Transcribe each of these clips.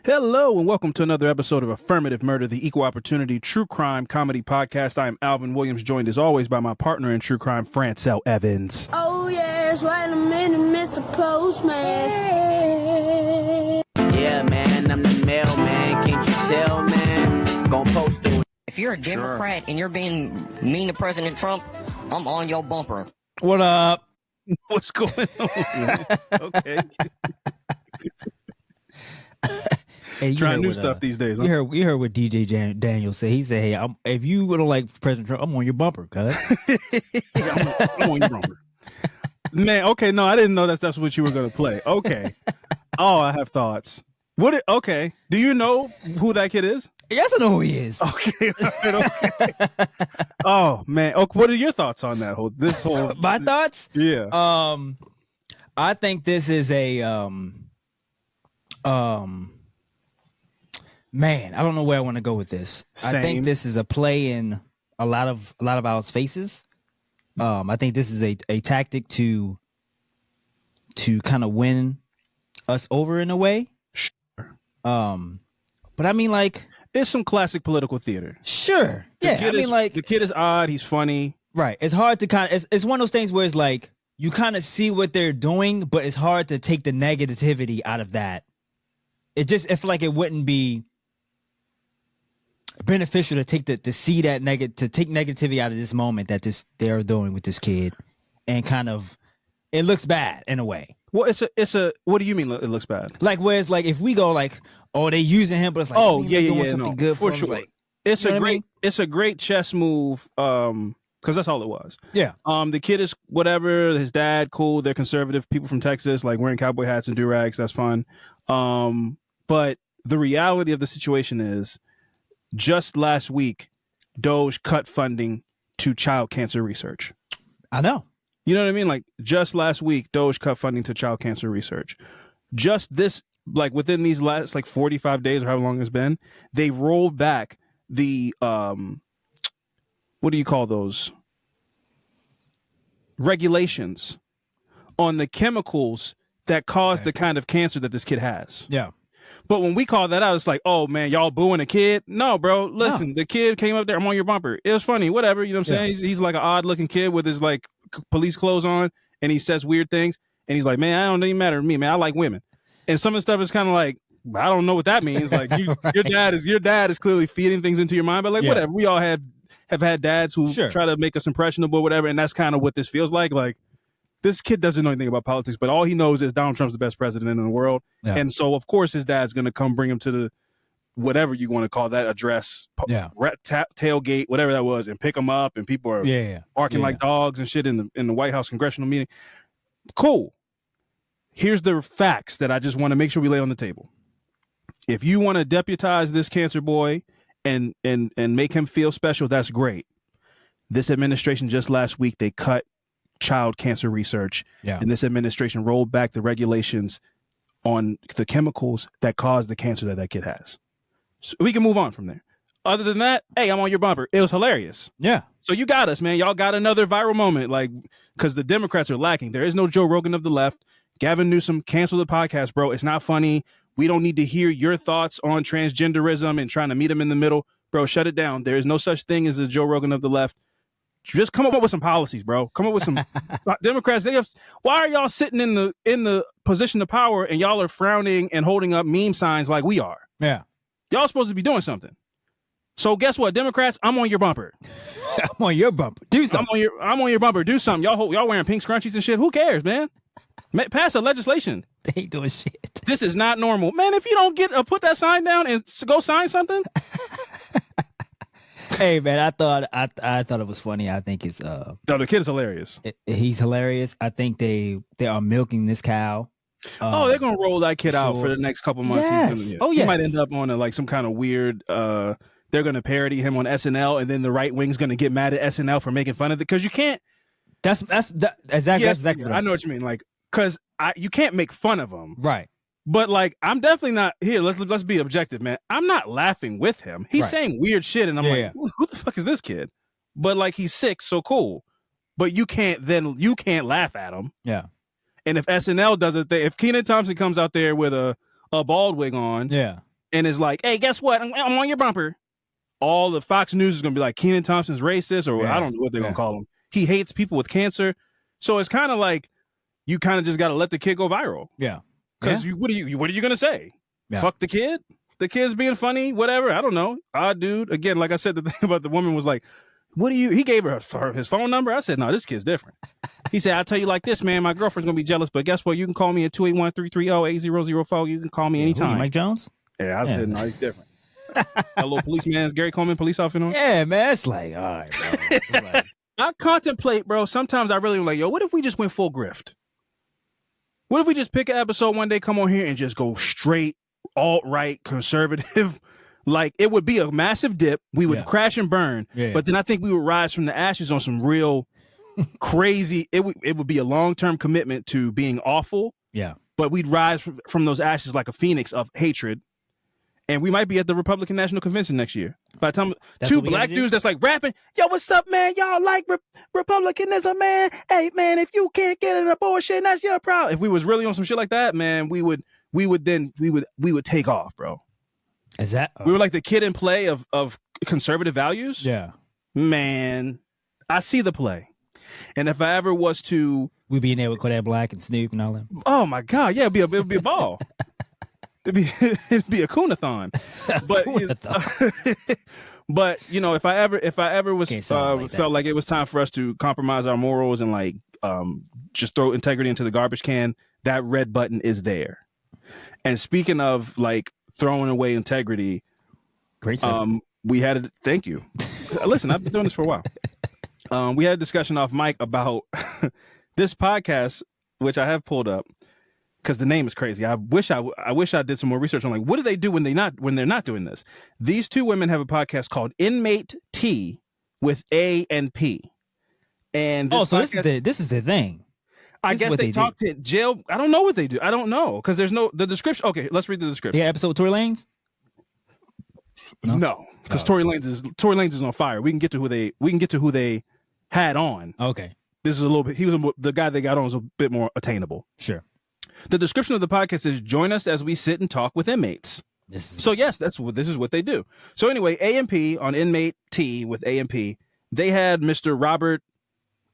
Hello and welcome to another episode of Affirmative Murder, the equal opportunity true crime comedy podcast. I am Alvin Williams, joined as always by my partner in true crime, Francel Evans. Oh yes, wait a minute, Mr. Postman. Yeah, man, I'm the mailman. Can't you tell, man? Gonna post it. If you're a Democrat and you're being mean to President Trump, I'm on your bumper. What up? What's going on, man? Okay. Hey, Trying new stuff these days. Huh? You heard what DJ Daniel said. He said, "Hey, if you don't like President Trump, I'm on your bumper, cuz." I'm on your bumper. Man, okay, no, I didn't know that's what you were going to play. Okay. Oh, I have thoughts. Okay. Do you know who that kid is? Yes, I know who he is. Okay. Okay. Oh, man. Okay, what are your thoughts on that whole My thoughts? Yeah. I think this is a man, I don't know where I want to go with this. Same. I think this is a play in a lot of our faces. I think this is a tactic to kind of win us over in a way. Sure. But I mean, like, It's some classic political theater. sure. Yeah. I mean, like, the kid is odd, he's funny. right. It's hard to kind of, it's one of those things where it's like, you kind of see what they're doing, but it's hard to take the negativity out of that. I feel like it wouldn't be beneficial to take to see that to take negativity out of this moment that they're doing with this kid, and kind of, it looks bad in a way. Well, it's a. What do you mean it looks bad? Like, whereas, like, if we go like, oh, they using him, but it's like, Oh, man, yeah, they're doing yeah, something no, good for him. sure. Like, It's you know a what I great. mean? It's a great chess move. Because that's all it was. yeah, The kid is whatever. His dad, cool. They're conservative people from Texas, like wearing cowboy hats and do-rags. That's fun. But the reality of the situation is, just last week, Doge cut funding to child cancer research. I know. You know what I mean? Like, just last week, Doge cut funding to child cancer research. Just this, like, within these last, like, 45 days or however long it's been, they rolled back the, what do you call those? Regulations on the chemicals that cause the kind of cancer that this kid has. Yeah. But when we call that out, it's like, oh, man, y'all booing a kid? No, bro. Listen, The kid came up there. I'm on your bumper. It was funny. Whatever. You know what I'm saying? He's like an odd looking kid with his like police clothes on, and he says weird things. And he's like, man, I don't even matter to me, man. I like women. And some of the stuff is kind of like, I don't know what that means. Like your dad is clearly feeding things into your mind. But like, whatever. We all have had dads who try to make us impressionable, whatever. And that's kind of what this feels like. Like, this kid doesn't know anything about politics, but all he knows is Donald Trump's the best president in the world. Yeah. And so, of course, his dad's going to come bring him to the, whatever you want to call that address, tailgate, whatever that was, and pick him up. And people are barking like dogs and shit in the White House congressional meeting. Cool. Here's the facts that I just want to make sure we lay on the table. If you want to deputize this cancer boy and make him feel special, that's great. This administration just last week, they cut child cancer research, and this administration rolled back the regulations on the chemicals that cause the cancer that kid has. So we can move on from there. Other than that, hey, I'm on your bumper. It was hilarious. Yeah. So you got us, man. Y'all got another viral moment, like, because the Democrats are lacking. There is no Joe Rogan of the left. Gavin Newsom, cancel the podcast, bro. It's not funny. We don't need to hear your thoughts on transgenderism and trying to meet them in the middle. Bro, shut it down. There is no such thing as a Joe Rogan of the left. Just come up with some policies, bro. Come up with some Democrats. Why are y'all sitting in the position of power and y'all are frowning and holding up meme signs like we are? Yeah. Y'all supposed to be doing something. So guess what, Democrats? I'm on your bumper. I'm on your bumper. Do something. I'm on your bumper. Do something. Y'all wearing pink scrunchies and shit. Who cares, man? Pass a legislation. They ain't doing shit. This is not normal, man. If you don't put that sign down and go sign something. Hey, man, I thought it was funny. I think it's No, the kid is hilarious. He's hilarious. I think they are milking this cow. They're gonna roll that kid out for the next couple months. Yes. He might end up on some kind of weird. They're gonna parody him on SNL, and then the right wing's gonna get mad at SNL for making fun of it because you can't. That's exactly. I know what you mean. Like, because you can't make fun of him, right? But like, I'm definitely not here. Let's be objective, man. I'm not laughing with him. He's saying weird shit, and I'm who the fuck is this kid? But like, he's sick, so cool. But you can't laugh at him. Yeah. And if SNL does it, if Kenan Thompson comes out there with a bald wig on, and is like, hey, guess what? I'm on your bumper. All the Fox News is going to be like, Kenan Thompson's racist, or I don't know what they're going to call him. He hates people with cancer. So it's kind of like, you kind of just got to let the kid go viral. Yeah. Because what are you going to say? Yeah. Fuck the kid? The kid's being funny, whatever. I don't know. Odd dude. Again, like I said, the thing about the woman was like, he gave her his phone number. I said, no, this kid's different. He said, I'll tell you like this, man. My girlfriend's going to be jealous, but guess what? You can call me at 281-330-8004. You can call me anytime. Mike Jones? Yeah, I said, no, he's different. That little policeman, Gary Coleman, police officer. Yeah, man. It's like, all right, bro. I contemplate, bro. Sometimes I really am like, yo, what if we just went full grift? What if we just pick an episode one day, come on here and just go straight alt-right conservative? Like, it would be a massive dip. We would crash and burn. Yeah. But then I think we would rise from the ashes on some real crazy. It would be a long-term commitment to being awful. Yeah. But we'd rise from those ashes like a phoenix of hatred. And we might be at the Republican National Convention next year. By the time two black dudes that's like rapping, yo, what's up, man? Y'all like Republicanism, man? Hey, man, if you can't get an abortion, that's your problem. If we was really on some shit like that, man, we would take off, bro. Is that? We were like the Kid and Play of conservative values. Yeah. Man, I see the play. And if I ever was to, we'd be in there with Kodak Black and Snoop and all that. Oh my God, yeah, it'd be a ball. It'd be a Kunathon, but you know, if I ever was felt like it was time for us to compromise our morals and like just throw integrity into the garbage can, that red button is there. And speaking of like throwing away integrity, great. We had thank you. Listen, I've been doing this for a while. We had a discussion off mic about this podcast, which I have pulled up. Because the name is crazy. I wish I did some more research on like what do they do when they're not doing this. These two women have a podcast called Inmate T with A and P. And this is the thing. I guess they talk to jail. I don't know what they do. I don't know because there's the description. Okay, let's read the description. Yeah, episode with Tory Lanez. No, because Tory Lanez is on fire. We can get to who they had on. Okay, this is a little bit. The guy they got on was a bit more attainable. Sure. The description of the podcast is join us as we sit and talk with inmates. So yes, this is what they do. So anyway, A&P on Inmate T with A&P, they had Mr. Robert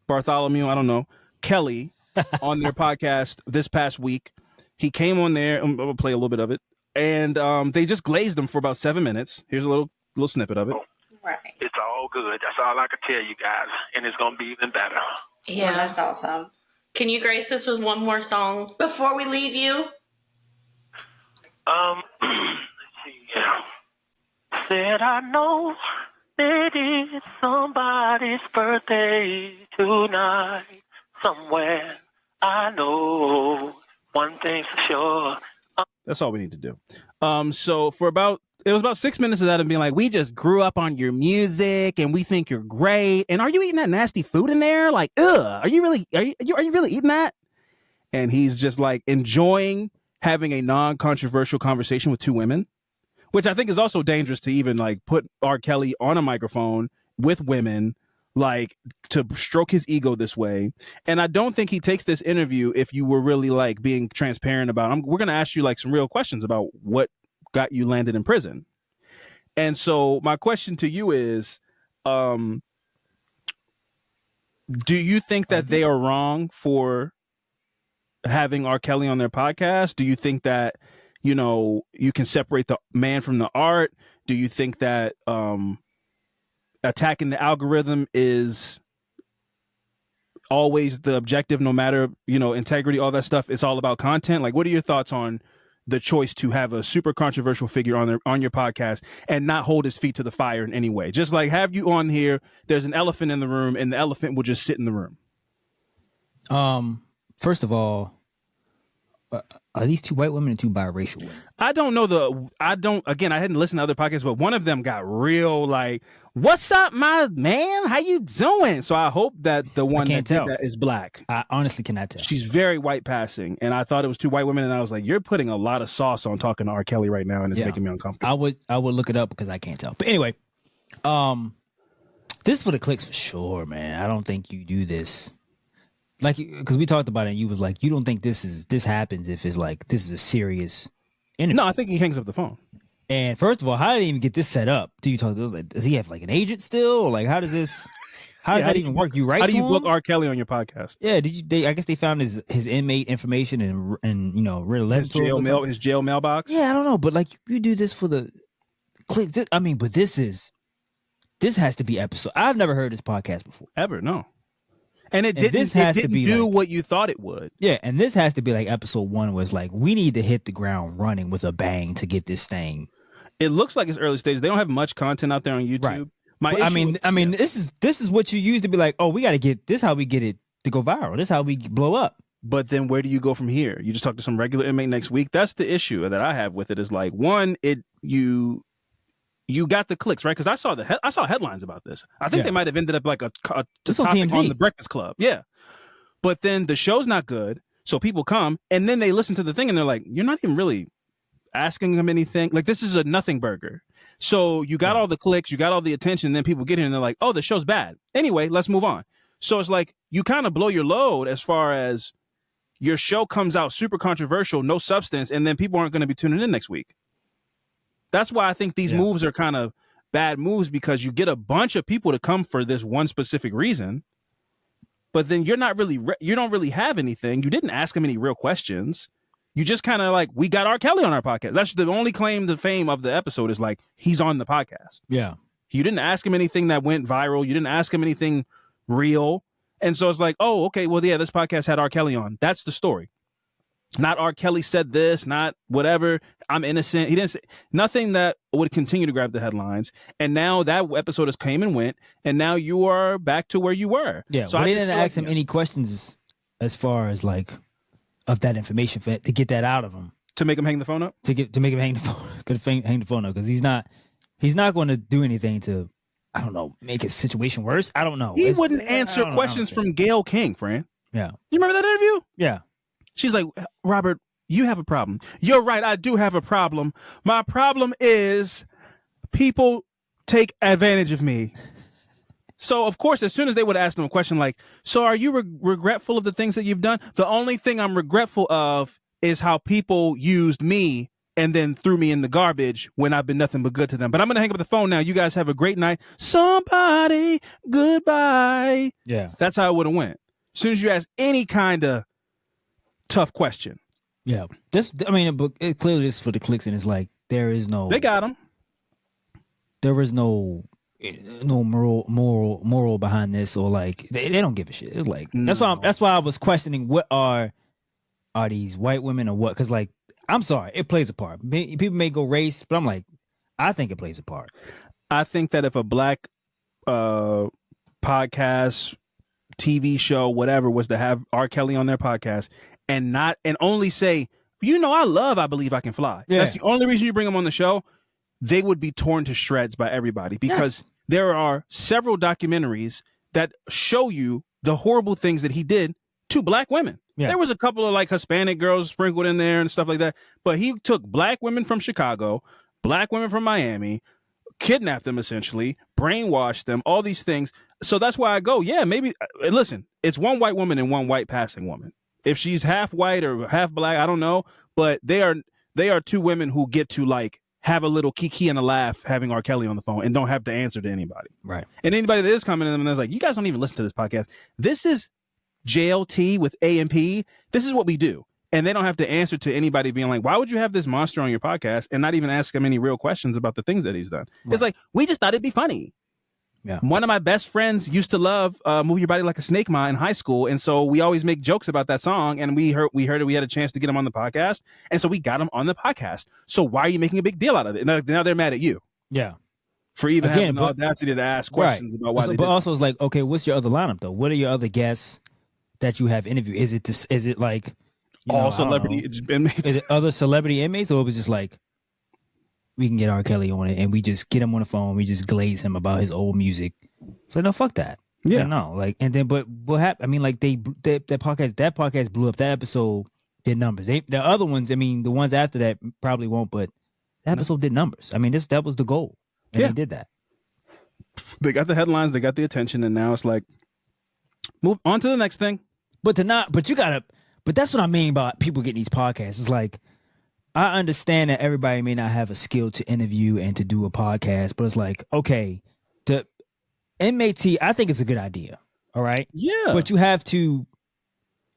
Bartholomew, I don't know, Kelly on their podcast this past week. He came on there, I'm going to play a little bit of it, and they just glazed him for about 7 minutes. Here's a little snippet of it. Right. It's all good. That's all I can tell you guys, and it's going to be even better. Yeah, that's awesome. Can you grace us with one more song before we leave you? Let's see. Said I know it is somebody's birthday tonight somewhere. I know one thing for sure. That's all we need to do. So it was about 6 minutes of that and being like, we just grew up on your music and we think you're great. And are you eating that nasty food in there? Like, ugh, are you really eating that? And he's just like enjoying having a non-controversial conversation with two women, which I think is also dangerous to even like put R. Kelly on a microphone with women, like to stroke his ego this way. And I don't think he takes this interview if you were really like being transparent about we're going to ask you like some real questions about what got you landed in prison. And so my question to you is, do you think that they are wrong for having R. Kelly on their podcast? Do you think that, you know, you can separate the man from the art? Do you think that attacking the algorithm is always the objective, no matter, you know, integrity, all that stuff? It's all about content. Like, what are your thoughts on the choice to have a super controversial figure on your podcast and not hold his feet to the fire in any way? Just like have you on here, there's an elephant in the room and the elephant will just sit in the room. First of all, are these two white women or two biracial women? I don't know again, I hadn't listened to other podcasts, but one of them got real like, what's up, my man? How you doing? So I hope that the one that did that is black. I honestly cannot tell. She's very white passing. And I thought it was two white women. And I was like, you're putting a lot of sauce on talking to R. Kelly right now. And it's making me uncomfortable. I would look it up because I can't tell. But anyway, this is for the clicks for sure, man. I don't think you do this. Like, because we talked about it and you was like, you don't think this happens if it's like, this is a serious interview. No, I think he hangs up the phone. And first of all, how did he even get this set up? Do you talk to us? Like, does he have like an agent still? Or like, how does this? How does that even work? You write? How do you to book him? R. Kelly on your podcast? Yeah, did you? I guess they found his inmate information and really His jail mailbox. Yeah, I don't know, but like you do this for the clicks. But this has to be episode. I've never heard this podcast before Ever, no. And it this didn't. has It to didn't be do like- what you thought it would. Yeah, and this has to be like episode 1 was like we need to hit the ground running with a bang to get this thing. It looks like it's early stages. They don't have much content out there on YouTube. Right. My But, I mean, this is what you use to be like, oh, we got to get this. How we get it to go viral. This how we blow up. But then where do you go from here? You just talk to some regular inmate next week. That's the issue that I have with it. Is like, one, you got the clicks, right? Because I saw headlines about this. I think they might have ended up like a This on topic TMZ. on the Breakfast Club. Yeah. But then the show's not good, so people come and then they listen to the thing and they're like, you're not even really asking them anything. Like, this is a nothing burger. So you got all the clicks, you got all the attention, and then people get here and they're like, oh, the show's bad. Anyway, let's move on. So it's like you kind of blow your load as far as your show comes out super controversial, no substance, and then people aren't going to be tuning in next week. That's why I think these moves are kind of bad moves, because you get a bunch of people to come for this one specific reason, but then you're not really, you don't really have anything. You didn't ask them any real questions. You just kind of like, we got R. Kelly on our podcast. That's the only claim to fame of the episode, is like, he's on the podcast. Yeah. You didn't ask him anything that went viral. You didn't ask him anything real. And so it's like, oh, okay, well, yeah, this podcast had R. Kelly on. That's the story. Not R. Kelly said this, not whatever. I'm innocent. He didn't say nothing that would continue to grab the headlines. And now that episode has came and went, and now you are back to where you were. Yeah. So But I they just didn't feel ask like, him any questions as far as like of that information to get that out of him. to make him hang the phone up. To make him hang the phone up, because he's not going to do anything to, I don't know, make his situation worse. I don't know. He wouldn't answer questions from Gayle King, Fran. Yeah. You remember that interview? Yeah. She's like, Robert, you have a problem. You're right. I do have a problem. My problem is people take advantage of me. So, of course, as soon as they would ask them a question like, so are you regretful of the things that you've done? The only thing I'm regretful of is how people used me and then threw me in the garbage when I've been nothing but good to them. But I'm going to hang up the phone now. You guys have a great night. Somebody, goodbye. Yeah. That's how it would have went. As soon as you ask any kind of tough question. Yeah. It clearly is for the clicks, and it's like there is no. They got him. There is no moral behind this, or like they don't give a shit. It's like that's why I was questioning, what are these white women or what? Because like, I'm sorry, it plays a part. People may go race, but I'm like, I think it plays a part. I think that if a black podcast, TV show, whatever, was to have R. Kelly on their podcast and only say, I believe I can fly. Yeah. That's the only reason you bring him on the show. They would be torn to shreds by everybody, because there are several documentaries that show you the horrible things that he did to black women. Yeah. There was a couple of like Hispanic girls sprinkled in there and stuff like that, but he took black women from Chicago, black women from Miami, kidnapped them essentially, brainwashed them, all these things. So that's why I go, yeah, maybe, listen, it's one white woman and one white passing woman. If she's half white or half black, I don't know, but they are two women who get to like have a little kiki and a laugh having R. Kelly on the phone and don't have to answer to anybody. Right. And anybody that is coming to them and is like, you guys don't even listen to this podcast. This is JLT with A&P. This is what we do. And they don't have to answer to anybody being like, why would you have this monster on your podcast and not even ask him any real questions about the things that he's done? Right. It's like, we just thought it'd be funny. Yeah. One of my best friends used to love Move Your Body Like a Snake Ma in high school. And so we always make jokes about that song. And we heard it. We had a chance to get him on the podcast. And so we got him on the podcast. So why are you making a big deal out of it? And now they're mad at you. Yeah. For even having the audacity to ask questions about why they did. But also it's like, okay, what's your other lineup though? What are your other guests that you have interviewed? Is it like all celebrity inmates? Is it other celebrity inmates, or it was just like, we can get R. Kelly on it and we just get him on the phone, we just glaze him about his old music? So no, fuck that. Yeah, no, like, and then but what happened? I mean, like that podcast blew up. That episode did numbers. The other ones, I mean, the ones after that probably won't, but that episode did numbers. I mean, that was the goal, and they did that. They got the headlines, they got the attention, and now it's like, move on to the next thing. But that's what I mean about people getting these podcasts. It's like, I understand that everybody may not have a skill to interview and to do a podcast, but it's like, okay, the MAT, I think it's a good idea. All right. Yeah. But you have to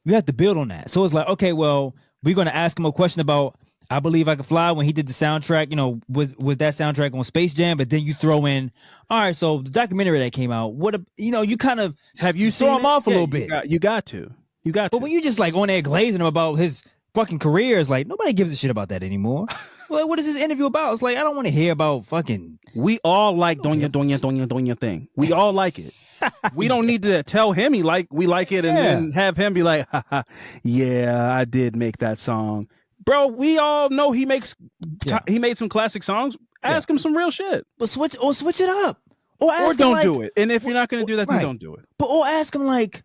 build on that. So it's like, okay, well, we're going to ask him a question about I Believe I Can Fly when he did the soundtrack, was that soundtrack on Space Jam, but then you throw in, all right, so the documentary that came out, you kind of have you throw him off a little bit. You got to. But when you just like on there glazing him about his fucking career, it's like nobody gives a shit about that anymore. Like, what is this interview about? It's like, I don't want to hear about fucking. We all like doing your thing. We all like it. We don't need to tell him we like it and then have him be like, yeah, I did make that song. Bro, we all know he made some classic songs. Ask him some real shit. But switch it up. Or don't do it. And if you're not going to do that, then don't do it. But or ask him like,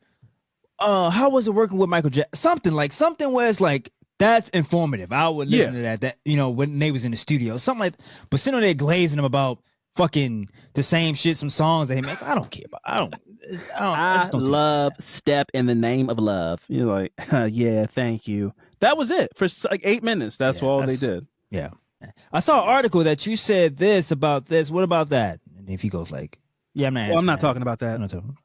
how was it working with Michael Jackson? Something where it's like, that's informative. I would listen to that, when they was in the studio. Something like, but sitting there glazing them about fucking the same shit, some songs that he made. I don't care about. I love Step in the Name of Love. You're like, yeah, thank you. That was it for like 8 minutes. That's all they did. Yeah. I saw an article that you said this about this. What about that? And if he goes like, yeah, I'm not talking about that. I'm not talking.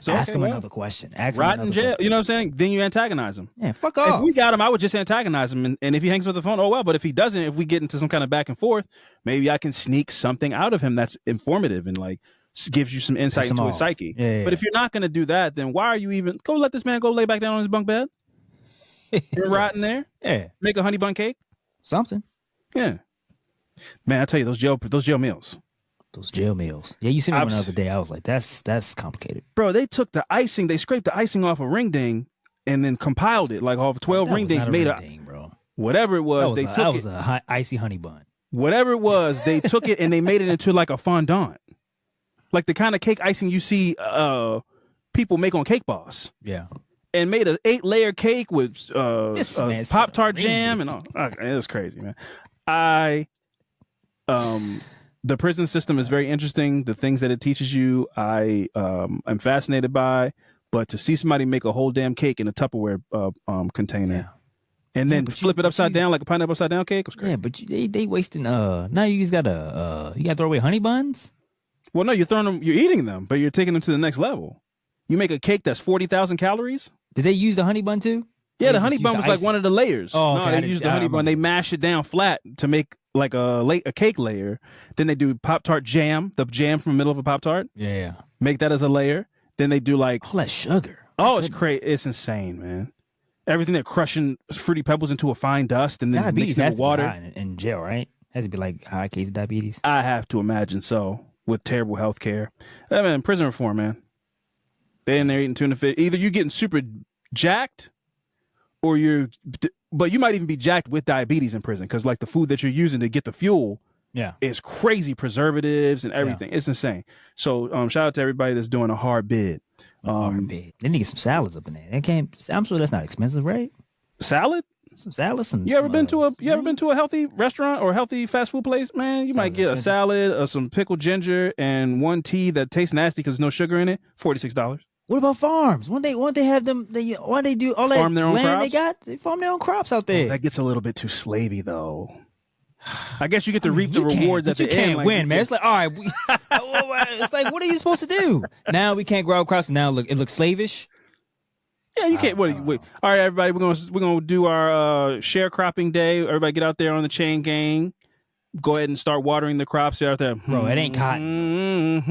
Ask him another question. Rot in jail. You know what I'm saying? Then you antagonize him. Yeah, fuck off. If we got him, I would just antagonize him. And if he hangs up the phone, oh well. But if he doesn't, if we get into some kind of back and forth, maybe I can sneak something out of him that's informative and like gives you some insight into his psyche. Yeah. But if you're not going to do that, then why are you even go let this man go lay back down on his bunk bed? You're rotting there. Yeah. Make a honey bun cake. Something. Yeah. Man, I tell you, those jail meals. Those jail meals. Yeah, you sent me one the other day. I was like, that's complicated. Bro, they took the icing, they scraped the icing off a ring ding and then compiled it like off 12 ring dings, made a ring ding, bro. Whatever it was, that was a icy honey bun. Whatever it was, they took it and they made it into like a fondant. Like the kind of cake icing you see people make on Cake Boss. Yeah. And made an 8-layer cake with Pop-Tart jam and all. It was crazy, man. The prison system is very interesting. The things that it teaches you, I'm fascinated by. But to see somebody make a whole damn cake in a Tupperware container and then flip it upside down like a pineapple upside down cake was crazy. Yeah, but they wasting. Now you just gotta throw away honey buns. Well, no, you're eating them, but you're taking them to the next level. You make a cake that's 40,000 calories. Did they use the honey bun too? Yeah, the honey bun was like one of the layers. Oh, okay. No, they used the honey bun. They mash it down flat to make like a cake layer. Then they do Pop-Tart jam, the jam from the middle of a Pop-Tart. Yeah. Make that as a layer. Then they do like all that sugar. Oh, it's crazy. It's insane, man. Everything they're crushing Fruity Pebbles into a fine dust and then mixing it with water. In jail, right? Has to be like high case of diabetes. I have to imagine so, with terrible health care. I mean, prison reform, man. They in there eating tuna fish. Either you're getting super jacked or but you might even be jacked with diabetes in prison because like the food that you're using to get the fuel is crazy preservatives and everything. It's insane. So shout out to everybody that's doing a hard bid. They need to get some salads up in there. I'm sure that's not expensive, right? Salad? Some salads. You ever been to a healthy restaurant or healthy fast food place? Man, you might get a salad or some pickled ginger and one tea that tastes nasty because there's no sugar in it. $46. What about farms? Why they have them? Why they do all that farm their own land crops? They got? They farm their own crops out there. That gets a little bit too slavey, though. I guess you get to reap the rewards at the end. You can't win, man. It's like, all right, it's like, what are you supposed to do? Now we can't grow crops. Now it looks slavish. Yeah, you can't. Wait. All right, everybody, we're gonna do our sharecropping day. Everybody, get out there on the chain gang. Go ahead and start watering the crops out there. Bro, it ain't cotton.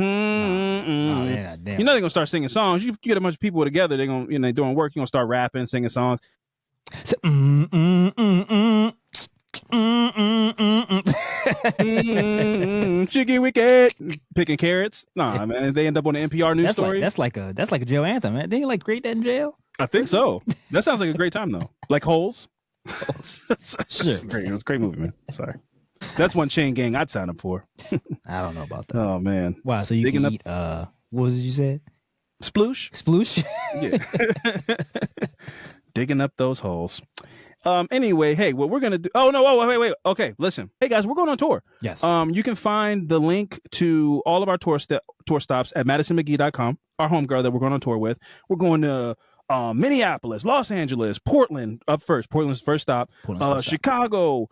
You're not gonna start singing songs. You get a bunch of people together. They're gonna, they're doing work. You're gonna start rapping, singing songs. So, Chicky wicked, picking carrots. Nah, man, they end up on the NPR news story. That's like a jail anthem, man. They like create that in jail. I think so. That sounds like a great time though. Like Holes. Sure, it's a great movie, man. Sorry. That's one chain gang I'd sign up for. I don't know about that. Oh man! Wow, so you can eat what was it you said? Sploosh. Yeah. Digging up those holes. Anyway, hey, what we're gonna do? Oh no! Wait. Okay, listen. Hey guys, we're going on tour. Yes. You can find the link to all of our tour stops at MadisonMcGee.com. Our homegirl that we're going on tour with. We're going to Minneapolis, Los Angeles, Portland up first. Portland's first stop. Chicago,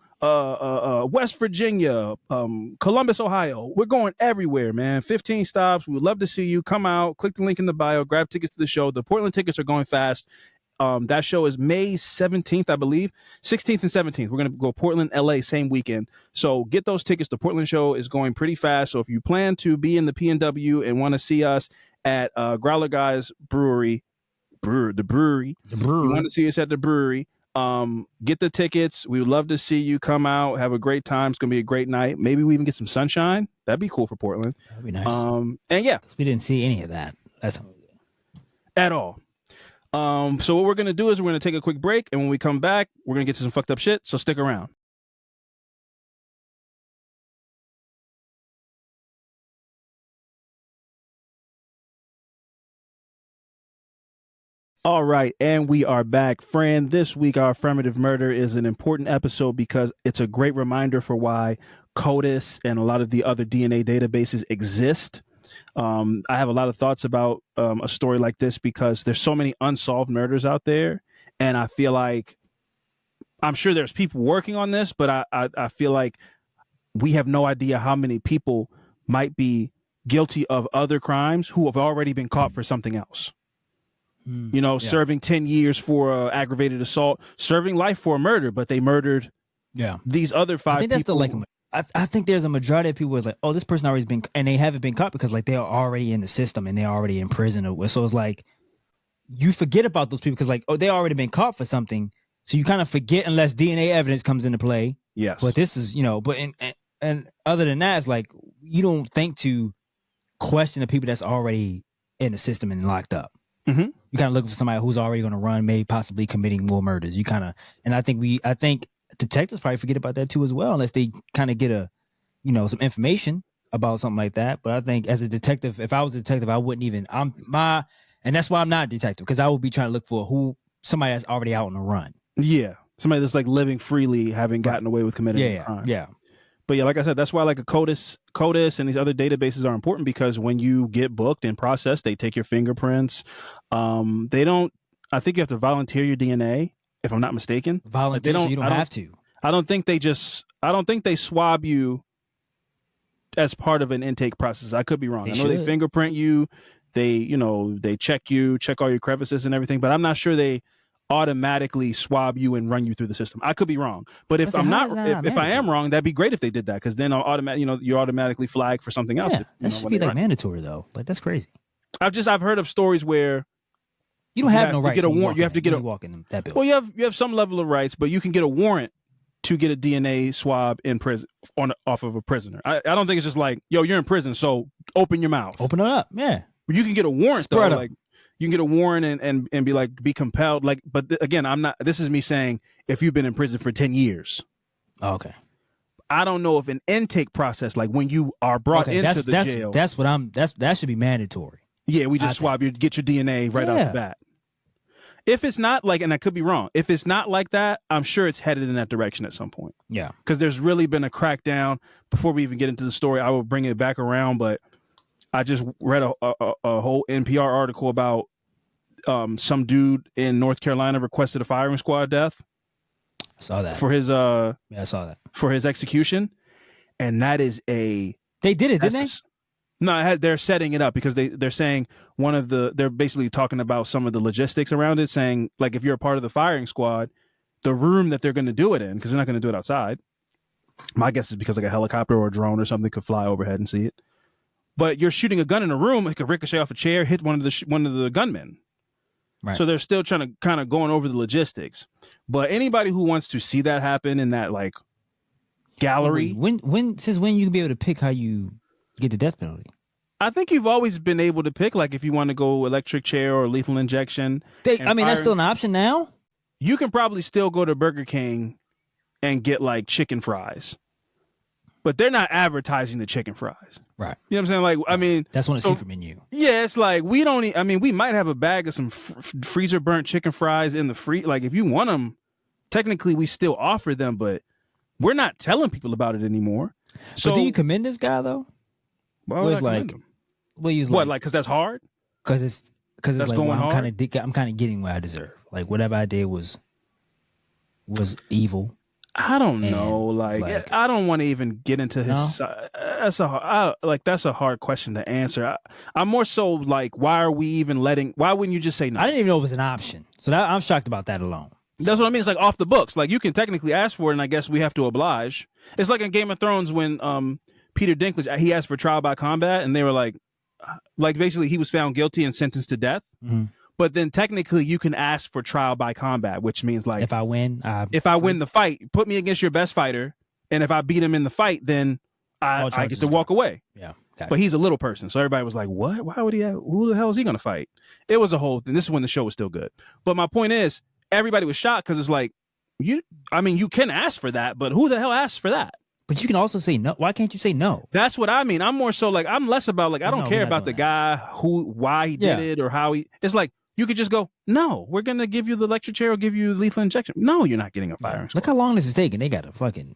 West Virginia, Columbus, Ohio. We're going everywhere, man. 15 stops. We would love to see you. Come out, click the link in the bio, grab tickets to the show. The Portland tickets are going fast. That show is May 17th, I believe. 16th and 17th. We're going to go Portland, LA, same weekend. So get those tickets. The Portland show is going pretty fast. So if you plan to be in the PNW and want to see us at Growler Guys Brewery, the brewery. You want to see us at the brewery. Get the tickets. We would love to see you come out, have a great time. It's gonna be a great night. Maybe we even get some sunshine. That'd be cool for Portland. That'd be nice. And yeah, we didn't see any of that. That's at all. So what we're gonna do is we're gonna take a quick break, and when we come back, we're gonna get to some fucked up shit. So stick around. All right, and we are back. Fran, this week our affirmative murder is an important episode because it's a great reminder for why CODIS and a lot of the other DNA databases exist. I have a lot of thoughts about a story like this because there's so many unsolved murders out there, and I feel like I'm sure there's people working on this, but I feel like we have no idea how many people might be guilty of other crimes who have already been caught for something else. You know, serving 10 years for aggravated assault, serving life for a murder, but they murdered these other 5 I think that's people. I think there's a majority of people who's like, oh, this person already been, and they haven't been caught because like they're already in the system and they're already in prison. So it's like you forget about those people because like, oh, they already been caught for something. So you kind of forget unless DNA evidence comes into play. Yes. But this is, and other than that, it's like you don't think to question the people that's already in the system and locked up. Mm-hmm. You kind of looking for somebody who's already going to run, maybe possibly committing more murders. You kind of, and I think detectives probably forget about that too as well, unless they kind of get some information about something like that. But I think as a detective, if I was a detective, I wouldn't even. And that's why I'm not a detective, because I would be trying to look for somebody that's already out on the run. Yeah, somebody that's like living freely, having gotten away with committing a crime. Yeah. But yeah, like I said, that's why like a CODIS and these other databases are important, because when you get booked and processed, they take your fingerprints. They don't. I think you have to volunteer your DNA, if I'm not mistaken. Volunteer, so you don't have to. I don't think they swab you as part of an intake process. I could be wrong. I know they fingerprint you. They check you, check all your crevices and everything, but I'm not sure they automatically swab you and run you through the system. I could be wrong, but if if I am wrong, that'd be great if they did that, because then you're automatically flagged for something else. Yeah, that should be like mandatory though. Like that's crazy. I've heard of stories where you don't have no right to get a warrant. You have to get that building. Well, you have some level of rights, but you can get a warrant to get a DNA swab in prison off of a prisoner. I don't think it's just like, yo, you're in prison, so open your mouth. Open it up. Yeah. You can get a warrant though. Like you can get a warrant and be compelled. Like, but again, I'm not. This is me saying if you've been in prison for 10 years. Oh, okay. I don't know if an intake process, like when you are brought into the jail. That should be mandatory. Yeah, we just swab you, get your DNA right off the bat. If it's not like, and I could be wrong, if it's not like that, I'm sure it's headed in that direction at some point. Yeah. Because there's really been a crackdown. Before we even get into the story, I will bring it back around, but I just read a whole NPR article about some dude in North Carolina requested a firing squad death. I saw that. For his I saw that. For his execution. And that is they did it, didn't they? No, they're setting it up because they're saying they're basically talking about some of the logistics around it, saying like if you're a part of the firing squad, the room that they're going to do it in, because they're not going to do it outside. My guess is because like a helicopter or a drone or something could fly overhead and see it. But you're shooting a gun in a room, it could ricochet off a chair, hit one of the gunmen. Right. So they're still trying to kind of going over the logistics. But anybody who wants to see that happen in that like gallery, since when you can be able to pick how you get the death penalty? I think you've always been able to pick, like if you want to go electric chair or lethal injection. That's still an option now. You can probably still go to Burger King and get like chicken fries, but they're not advertising the chicken fries. Right. You know what I'm saying? Like, I mean, that's on a secret menu. Yeah, it's like we might have a bag of some freezer burnt chicken fries in the like if you want them, technically we still offer them, but we're not telling people about it anymore. So do you commend this guy though? Well, it's like, because because that's hard. Because because it's that's like going well, hard? I'm kind of getting what I deserve. Like whatever I did was evil. I don't know. And, Like, I don't want to even get into his. No? That's a hard question to answer. I'm more so like, why are we even letting? Why wouldn't you just say no? I didn't even know it was an option. So I'm shocked about that alone. That's what I mean. It's like off the books. Like you can technically ask for it, and I guess we have to oblige. It's like in Game of Thrones when Peter Dinklage he asked for trial by combat, and they were like basically he was found guilty and sentenced to death. Mm-hmm. But then technically you can ask for trial by combat, which means like if I win, I win the fight, put me against your best fighter, and if I beat him in the fight, then I get to walk away. Yeah. But he's a little person, so everybody was like, "What? Why would he? Who the hell is he going to fight?" It was a whole thing. This is when the show was still good. But my point is, everybody was shocked because it's like, you can ask for that, but who the hell asks for that? But you can also say no. Why can't you say no? That's what I mean. I'm more so like I'm less about like I don't care about the guy why he did it or how he. It's like you could just go, no, we're gonna give you the electric chair or give you lethal injection. No, you're not getting a firing squad. Look how long this is taking. They got to fucking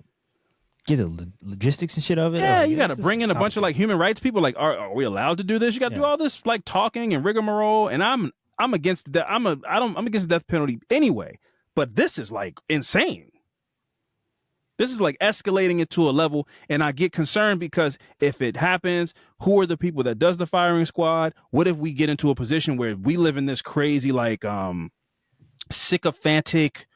get the logistics and shit of it. Yeah, you got to bring in a bunch of like human rights people. Like, are we allowed to do this? You got to do all this like talking and rigmarole. And I'm against that. I'm against the death penalty anyway. But this is like insane. This is like escalating it to a level, and I get concerned because if it happens, who are the people that does the firing squad? What if we get into a position where we live in this crazy like sycophantic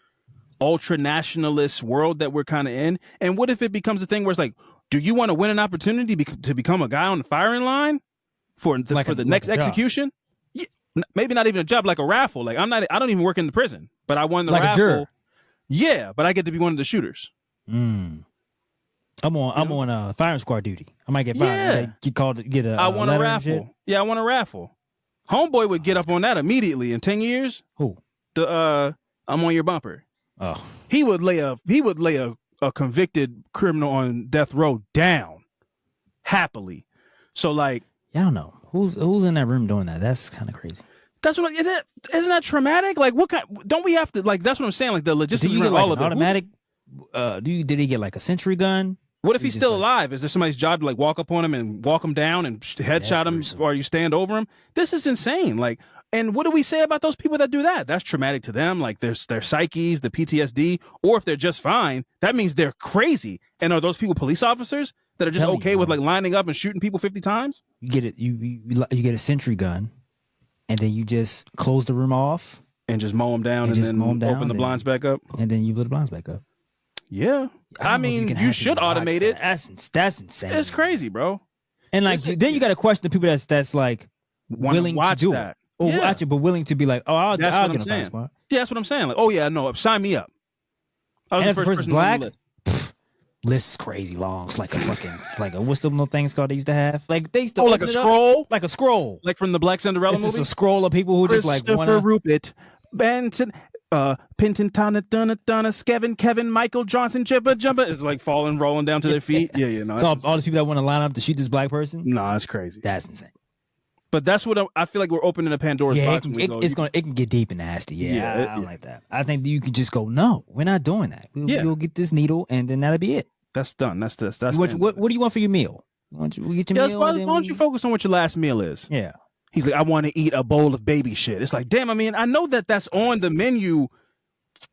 ultra nationalist world that we're kind of in? And what if it becomes a thing where it's like, do you want to win an opportunity to become a guy on the firing line for the next execution? Yeah, maybe not even a job, like a raffle. Like I don't even work in the prison, but I won the raffle. A juror. Yeah, but I get to be one of the shooters. I'm on firing squad duty. I might get fired. Yeah. Get called to get a I won a raffle. Yeah, I won a raffle. Homeboy would get up on that immediately in 10 years. Who? I'm on your bumper. Oh. He would lay a convicted criminal on death row down happily. So like, yeah, I don't know. Who's in that room doing that? That's kind of crazy. That's what isn't that traumatic? Like what kind don't we have to like that's what I'm saying, like the logistics around all of it. Automatic did he get like a sentry gun? What if he's still alive? Is there somebody's job to like walk up on him and walk him down and headshot him or you stand over him? This is insane. Like, and what do we say about those people that do that? That's traumatic to them. Like their psyches, the PTSD, or if they're just fine, that means they're crazy. And are those people police officers that are just okay with like lining up and shooting people 50 times? You get it. You get a sentry gun, and then you just close the room off and just mow them down and then open the blinds back up. And then you put the blinds back up. Yeah. I mean, you should automate it. That's insane. It's crazy, bro. And like, then you got to question the people that's like willing to do that. Or watch it, but willing to be like, oh, I'll get a fire squad. Yeah, that's what I'm saying. Like, oh yeah, no, sign me up. I was and the first person black. on the list. List is crazy long. It's like a fucking, what's the little things called they used to have? Like they used to like a scroll? Like a scroll. Like from the Black Cinderella movie? It's just a scroll of people who just like Christopher Rupert, Benton, Pinton, Tana, Skevin, Kevin, Michael Johnson, Jumba. It's like rolling down to their feet. Yeah. No, so all the people that want to line up to shoot this black person? No, that's crazy. That's insane. But that's what I feel like we're opening a Pandora's box. It can get deep and nasty. Yeah, I don't like that. I think you can just go, no, we're not doing that. We'll get this needle and then that'll be it. That's done. That's what do you want for your meal? Why don't you focus on what your last meal is? Yeah. He's like, I want to eat a bowl of baby shit. It's like, damn, I mean, I know that's on the menu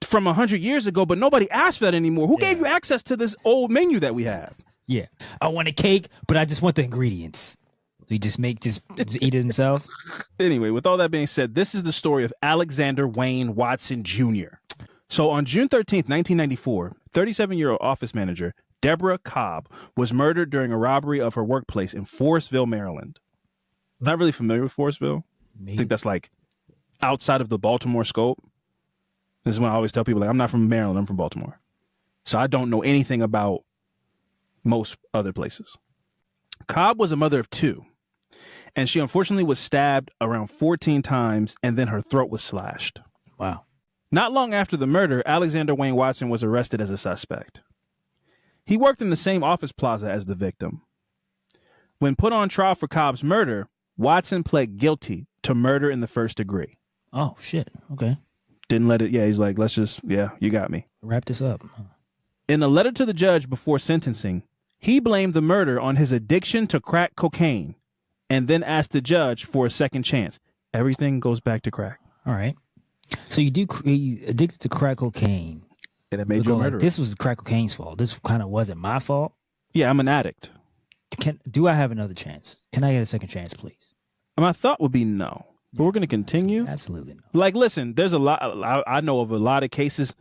from 100 years ago, but nobody asked for that anymore. Who gave you access to this old menu that we have? Yeah. I want a cake, but I just want the ingredients. He just eat it himself. Anyway, with all that being said, this is the story of Alexander Wayne Watson Jr. So on June 13th, 1994, 37-year-old office manager Deborah Cobb was murdered during a robbery of her workplace in Forestville, Maryland. Not really familiar with Forestville. I think that's like outside of the Baltimore scope. This is when I always tell people, like, I'm not from Maryland, I'm from Baltimore. So I don't know anything about most other places. Cobb was a mother of two, and she unfortunately was stabbed around 14 times, and then her throat was slashed. Wow. Not long after the murder, Alexander Wayne Watson was arrested as a suspect. He worked in the same office plaza as the victim. When put on trial for Cobb's murder, Watson pled guilty to murder in the first degree. Oh, shit. Okay. Didn't let it. Yeah, he's like, you got me. Wrap this up. In a letter to the judge before sentencing, he blamed the murder on his addiction to crack cocaine and then asked the judge for a second chance. everything goes back to crack. All right. So you addicted to crack cocaine. And it made you a murderer. This was crack cocaine's fault. This kind of wasn't my fault. Yeah, I'm an addict. Do I have another chance? Can I get a second chance, please? My thought would be no. But we're going to continue. Absolutely no. Like, listen, there's a lot. I know of a lot of cases,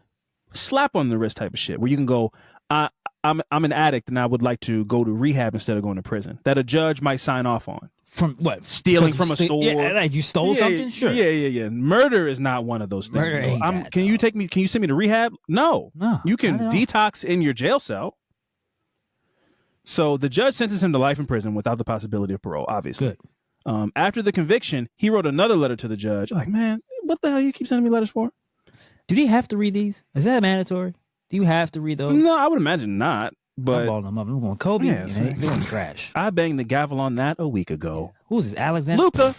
slap on the wrist type of shit, where you can go, I'm an addict and I would like to go to rehab instead of going to prison. That a judge might sign off on. From what? Stealing from a store. Yeah, like you stole something? Sure. Yeah. Murder is not one of those things. Murder ain't that, can you send me to rehab? No. You can not at all. detox in your jail cell. So the judge sentenced him to life in prison without the possibility of parole, obviously. Good. After the conviction, he wrote another letter to the judge. Like, man, what the hell you keep sending me letters for? Did he have to read these? Is that mandatory? Do you have to read those? No, I would imagine not. But I'm balling them up. I'm going Kobe. Yeah, They're going trash. I banged the gavel on that a week ago. Who is this? Alexander? Luca.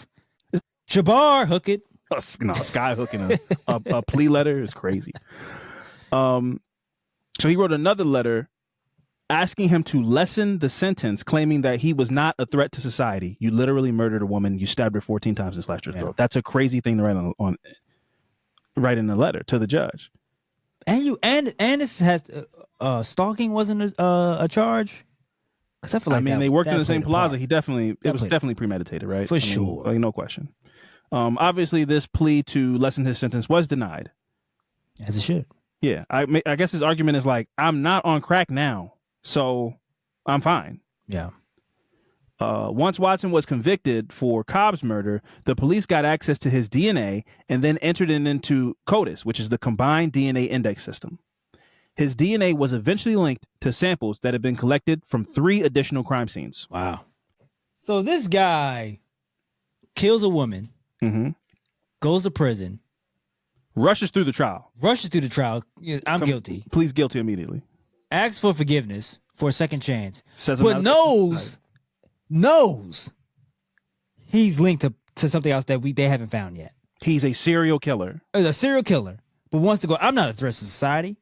Jabbar, hook it. No, Sky hooking a plea letter is crazy. So he wrote another letter asking him to lessen the sentence, claiming that he was not a threat to society. You literally murdered a woman. You stabbed her 14 times and slashed her throat. That's a crazy thing to write in a letter to the judge. And this has stalking wasn't a charge. Because I feel like they worked in the same plaza. It was definitely premeditated, right? For sure, like, no question. Obviously, this plea to lessen his sentence was denied, as it should. Yeah, I guess his argument is like, I'm not on crack now, so I'm fine. Yeah. Once Watson was convicted for Cobb's murder, the police got access to his DNA and then entered it into CODIS, which is the Combined DNA Index System. His DNA was eventually linked to samples that had been collected from 3 additional crime scenes. Wow. So this guy kills a woman, goes to prison, rushes through the trial. I'm guilty. Please guilty immediately. Asks for forgiveness for a second chance, Says but knows he's linked to something else that they haven't found yet. He's a serial killer. He's a serial killer, but wants to go, I'm not a threat to society.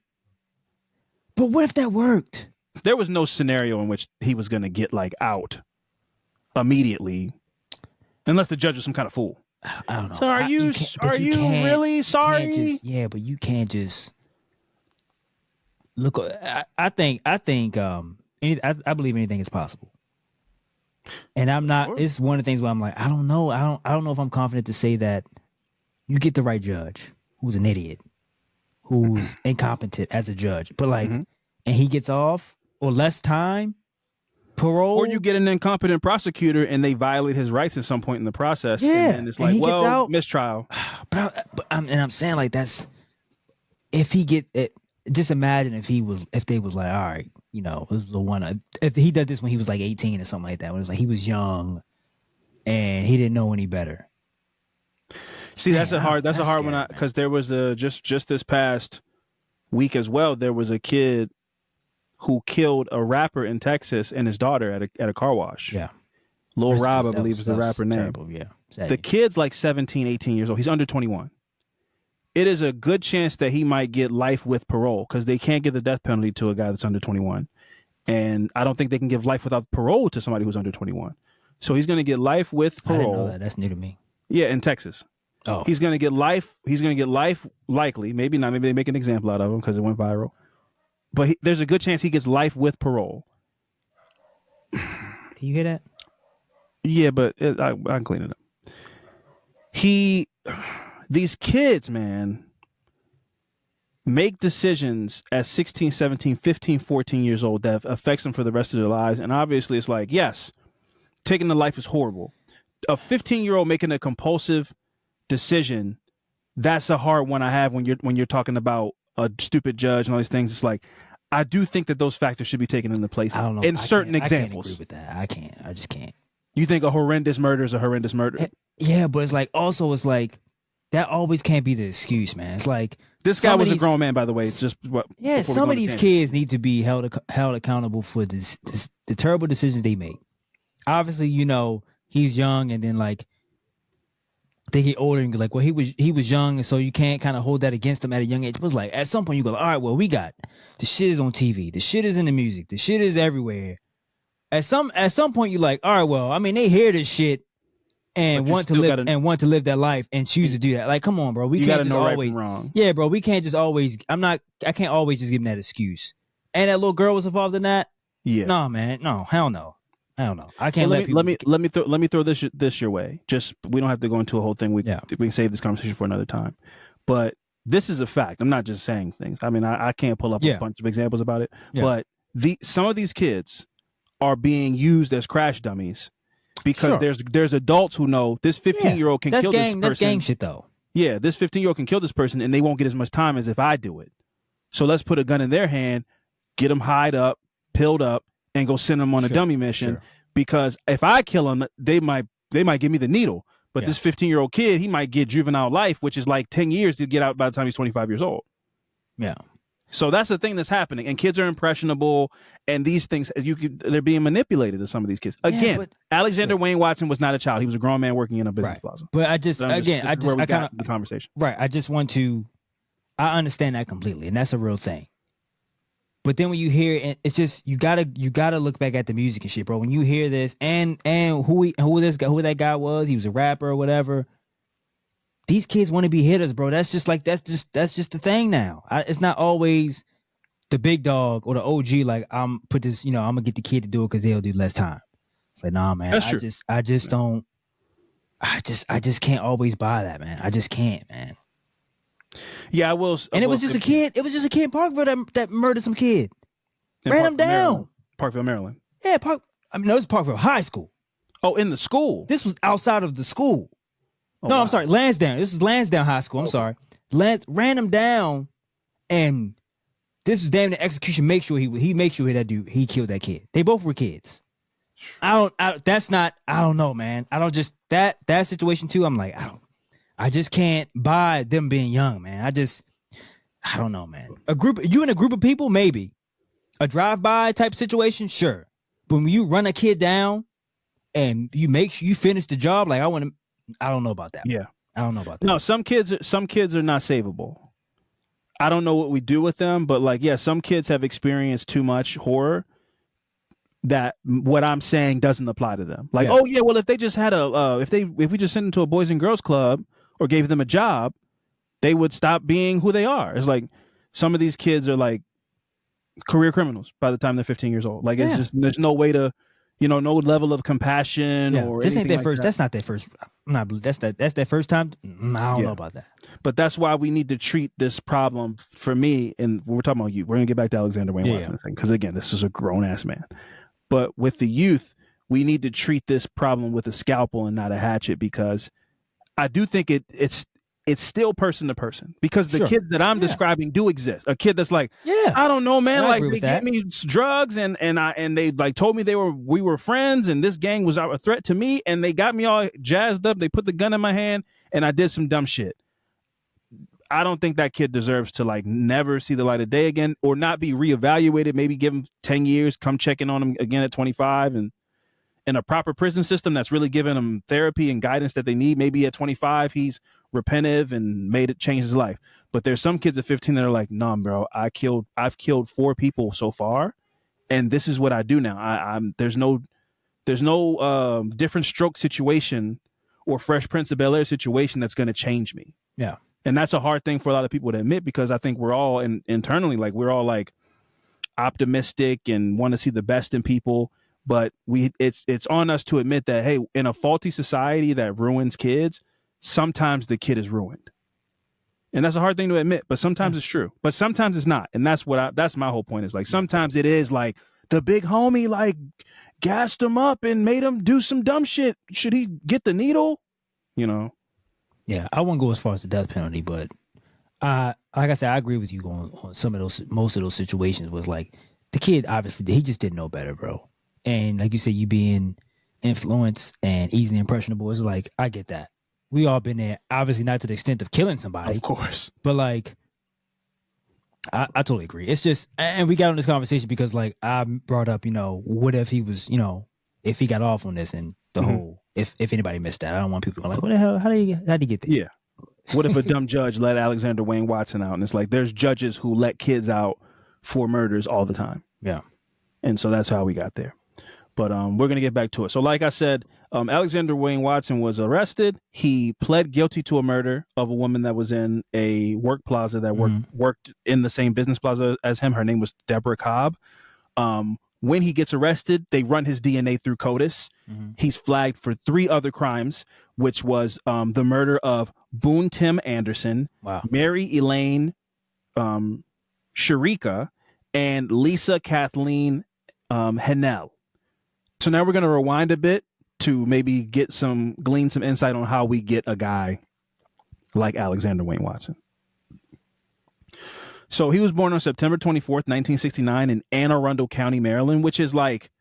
But what if that worked? There was no scenario in which he was going to get out immediately, unless the judge was some kind of fool. I don't know. So are you really sorry? But you can't just look. I believe anything is possible. And I'm not. Sure. It's one of the things where I'm like, I don't know. I don't know if I'm confident to say that you get the right judge who's an idiot, who's incompetent as a judge, but and he gets off or less time, parole, or you get an incompetent prosecutor and they violate his rights at some point in the process. Yeah, and then it's like, well, mistrial. I'm saying that's if he get it. Just imagine if they was like, all right, it was the one. If he did this when he was like 18 or something like that, when it was like he was young and he didn't know any better. See, that's a hard one, because there was just this past week as well. There was a kid who killed a rapper in Texas and his daughter at a car wash. Yeah, Lil Rob, I believe, is the rapper name. Terrible, yeah, the kid's like 17, 18 years old. He's under 21. It is a good chance that he might get life with parole, because they can't give the death penalty to a guy that's under 21. And I don't think they can give life without parole to somebody who's under 21. So he's going to get life with parole. I didn't know that. That's new to me. Yeah, in Texas. Oh. He's going to get life. He's going to get life, likely. Maybe not. Maybe they make an example out of him because it went viral. But there's a good chance he gets life with parole. Can you hear that? Yeah, but I can clean it up. These kids, man, make decisions at 16, 17, 15, 14 years old that affects them for the rest of their lives. And obviously it's like, yes, taking the life is horrible. A 15-year-old making a compulsive decision, that's a hard one I have when you're talking about a stupid judge and all these things. It's like, I do think that those factors should be taken into place in certain examples. I can't agree with that. I just can't. You think a horrendous murder is a horrendous murder? Yeah, but it's like, that always can't be the excuse, man. It's like, this guy was a grown man, by the way. It's just what. Yeah, some of these kids need to be held accountable for the terrible decisions they make. Obviously, he's young, and then they get older and be like, well, he was young, and so you can't kind of hold that against him at a young age. It was like, at some point you go, all right, well, we got the shit is on TV, the shit is in the music, the shit is everywhere. At some point you're like, all right, well, I mean, they hear this shit and want to live that life and choose to do that. Like, come on, bro. We can't just always wrong. Yeah, bro. We can't just always. I can't always just give him that excuse. And that little girl was involved in that. Yeah. No, man. No, hell no. I can't let me throw this your way. Just we don't have to go into a whole thing. We can save this conversation for another time. But this is a fact. I'm not just saying things. I mean, I can't pull up a bunch of examples about it. Yeah. But some of these kids are being used as crash dummies because there's adults who know this 15-year-old can kill this person. That's gang shit though. Yeah, this 15-year-old can kill this person and they won't get as much time as if I do it. So let's put a gun in their hand, get them hied up, pilled up, and go send them on a dummy mission. Because if I kill them, they might give me the needle. But this 15-year-old kid, he might get juvenile life, which is like 10 years to get out by the time he's 25 years old. Yeah. So that's the thing that's happening, and kids are impressionable, and these things they're being manipulated to some of these kids. Again, Alexander Wayne Watson was not a child; he was a grown man working in a business plaza. But I kind of the conversation. Right. I understand that completely, and that's a real thing. But then when you hear it, it's just you gotta look back at the music and shit, bro. When you hear this and who that guy was, he was a rapper or whatever. These kids want to be hitters, bro. That's just the thing now. It's not always the big dog or the OG. Like I'm gonna get the kid to do it because they'll do less time. It's like, nah, man. I just can't always buy that, man. I just can't, man. Yeah, I will. And it was just a kid. It was just a kid in Parkville that murdered some kid. Ran him down. Maryland. Parkville, Maryland. Yeah, it was Parkville High School. Oh, in the school. This was outside of the school. Oh, no, wow. I'm sorry, Lansdowne. This is Lansdowne High School. I'm sorry. Ran him down, and this was damn the execution. Make sure he make sure that dude he killed that kid. They both were kids. I don't know, man. I don't just that situation too. I'm like, I just can't buy them being young, man. I don't know, man. You in a group of people, maybe. A drive-by type situation, sure. But when you run a kid down and you make sure you finish the job, like I don't know about that. Yeah. I don't know about that. No, some kids are not savable. I don't know what we do with them, but some kids have experienced too much horror that what I'm saying doesn't apply to them. Oh yeah, well if they just had if we just sent them to a boys and girls club or gave them a job, they would stop being who they are. It's like some of these kids are like career criminals by the time they're 15 years old. It's just there's no way to, no level of compassion or this ain't their first. That. That's not their first. That's their first time. I don't know about that. But that's why we need to treat this problem for me. And when we're talking about youth, we're gonna get back to Alexander Wayne Watson because again, this is a grown ass man. But with the youth, we need to treat this problem with a scalpel and not a hatchet because I do think it's still person to person because the kids that I'm describing do exist. A kid that's like, I don't know, man. They gave me drugs and they told me we were friends and this gang was a threat to me and they got me all jazzed up. They put the gun in my hand and I did some dumb shit. I don't think that kid deserves to never see the light of day again or not be reevaluated. Maybe give him 10 years, come checking on him again at 25 and in a proper prison system that's really giving them therapy and guidance that they need. Maybe at 25, he's repentive and changed his life. But there's some kids at 15 that are like, nah, bro, I've killed 4 people so far. And this is what I do now. There's no different stroke situation or Fresh Prince of Bel-Air situation that's going to change me. Yeah. And that's a hard thing for a lot of people to admit because I think we're all internally, we're all optimistic and want to see the best in people. But it's on us to admit that, hey, in a faulty society that ruins kids, sometimes the kid is ruined. And that's a hard thing to admit, but sometimes it's true. But sometimes it's not. And that's that's my whole point is sometimes it is the big homie gassed him up and made him do some dumb shit. Should he get the needle? Yeah, I won't go as far as the death penalty, but like I said, I agree with you on most of those situations was the kid, obviously, he just didn't know better, bro. And like you said, you being influenced and easily impressionable, it's I get that. We all been there, obviously not to the extent of killing somebody. Of course. But I totally agree. It's just, and we got on this conversation because I brought up, what if he was, if he got off on this and the whole, if anybody missed that, I don't want people going what the hell, how'd he get there? Yeah. What if a dumb judge let Alexander Wayne Watson out? And it's there's judges who let kids out for murders all the time. Yeah. And so that's how we got there. But we're going to get back to it. So like I said, Alexander Wayne Watson was arrested. He pled guilty to a murder of a woman that was in a work plaza that worked in the same business plaza as him. Her name was Deborah Cobb. When he gets arrested, they run his DNA through CODIS. He's flagged for 3 other crimes, which was the murder of Boone Tim Anderson, Mary Elaine Sharika, and Lisa Kathleen Hennell. So now we're going to rewind a bit to maybe glean some insight on how we get a guy like Alexander Wayne Watson. So he was born on September 24th, 1969 in Anne Arundel County, Maryland, which is like,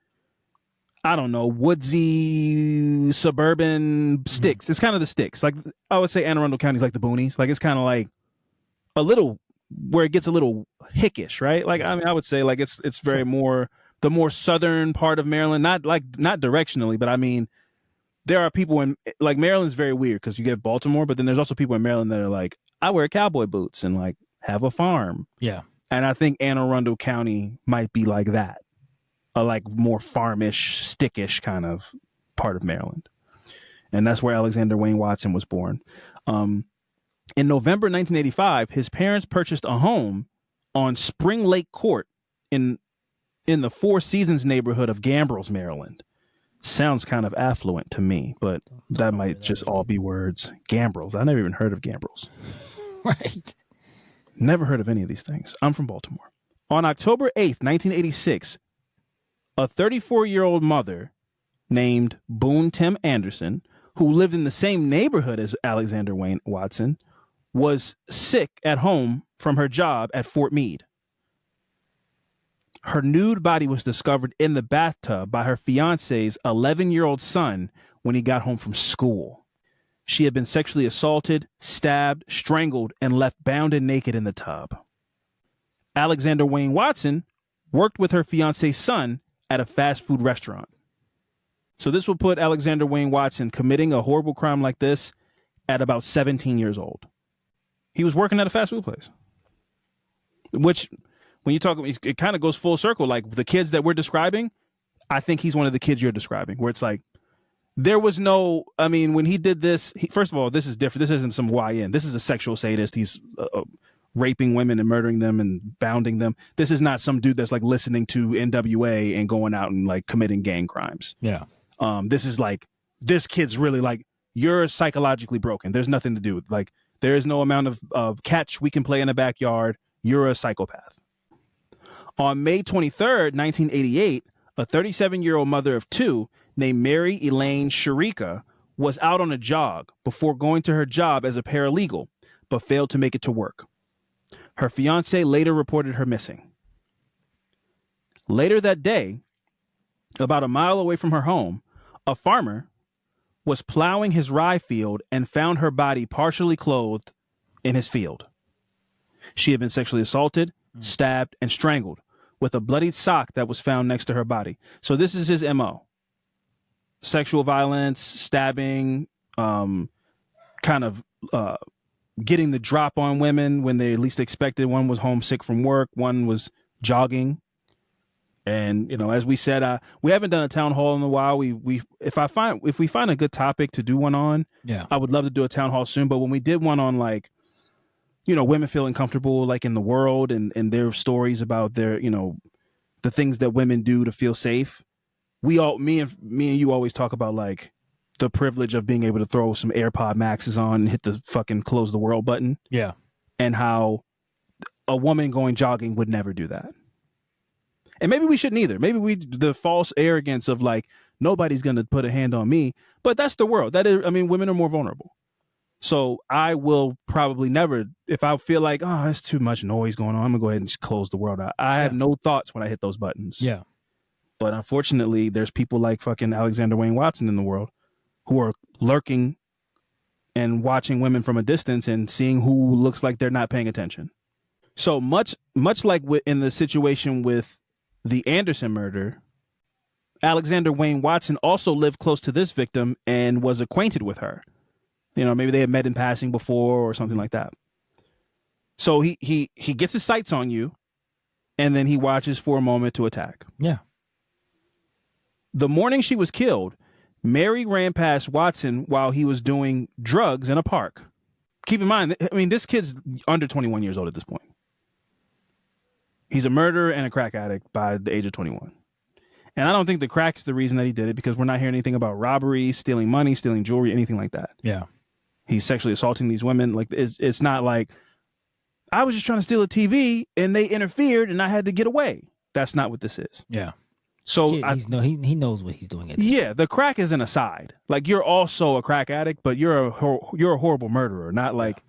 I don't know, woodsy suburban sticks. It's kind of the sticks. Like I would say Anne Arundel County is like the boonies. Like it's kind of like a little where it gets a little hickish, right? Like, I mean, I would say like it's very more the more southern part of Maryland, not directionally, but I mean, there are people in like Maryland's very weird because you get Baltimore, but then there's also people in Maryland that are like, I wear cowboy boots and like have a farm. Yeah. And I think Anne Arundel County might be like that, a like more farmish, stickish kind of part of Maryland. And that's where Alexander Wayne Watson was born. In November 1985, his parents purchased a home on Spring Lake Court in the Four Seasons neighborhood of Gambrills, Maryland. Sounds kind of affluent to me, but that might just all be words. Gambrills. I never even heard of Gambrills. Right. Never heard of any of these things. I'm from Baltimore. On October 8th, 1986, a 34-year-old mother named Boone Tim Anderson, who lived in the same neighborhood as Alexander Wayne Watson, was sick at home from her job at Fort Meade. Her nude body was discovered in the bathtub by her fiance's 11-year-old son when he got home from school. She had been sexually assaulted, stabbed, strangled, and left bound and naked in the tub. Alexander Wayne Watson worked with her fiance's son at a fast food restaurant. So this will put Alexander Wayne Watson committing a horrible crime like this at about 17 years old. He was working at a fast food place, which when you talk, it kind of goes full circle. Like the kids that we're describing, I think he's one of the kids you're describing, where it's like, there was no, I mean, when he did this, first of all, this is different. This isn't some YN. This is a sexual sadist. He's raping women and murdering them and bounding them. This is not some dude that's like listening to NWA and going out and like committing gang crimes. Yeah. This is like, this kid's really like, you're psychologically broken. There's nothing to do with like, there is no amount of catch we can play in the backyard. You're a psychopath. On May 23rd, 1988, a 37-year-old mother of 2 named Mary Elaine Sharika was out on a jog before going to her job as a paralegal, but failed to make it to work. Her fiance later reported her missing. Later that day, about a mile away from her home, a farmer was plowing his rye field and found her body partially clothed in his field. She had been sexually assaulted, stabbed, and strangled with a bloodied sock that was found next to her body. So this is his MO. Sexual violence, stabbing, kind of getting the drop on women when they least expected. One was homesick from work. One was jogging. And, you know, as we said, we haven't done a town hall in a while. If we find a good topic to do one on, I would love to do a town hall soon. But when we did one on like, you know, women feeling comfortable like in the world and their stories about their, you know, the things that women do to feel safe. Me and you always talk about like the privilege of being able to throw some AirPod Maxes on and hit the fucking close the world button. Yeah. And how a woman going jogging would never do that. And maybe we shouldn't either. Maybe the false arrogance of like, nobody's going to put a hand on me, but that's the world. That is, I mean, women are more vulnerable. So I will probably never, if I feel like, oh, there's too much noise going on, I'm gonna go ahead and just close the world out. I have no thoughts when I hit those buttons. Yeah. But unfortunately, there's people like fucking Alexander Wayne Watson in the world who are lurking and watching women from a distance and seeing who looks like they're not paying attention. So much like in the situation with the Anderson murder, Alexander Wayne Watson also lived close to this victim and was acquainted with her. You know, maybe they had met in passing before or something like that. So he gets his sights on you, and then he watches for a moment to attack. Yeah. The morning she was killed, Mary ran past Watson while he was doing drugs in a park. Keep in mind, I mean, this kid's under 21 years old at this point. He's a murderer and a crack addict by the age of 21. And I don't think the crack's the reason that he did it, because we're not hearing anything about robbery, stealing money, stealing jewelry, anything like that. Yeah. He's sexually assaulting these women. Like, it's not like, I was just trying to steal a TV and they interfered and I had to get away. That's not what this is. Yeah. So he knows what he's doing. The crack is an aside. Like, you're also a crack addict, but you're a horrible murderer. Not like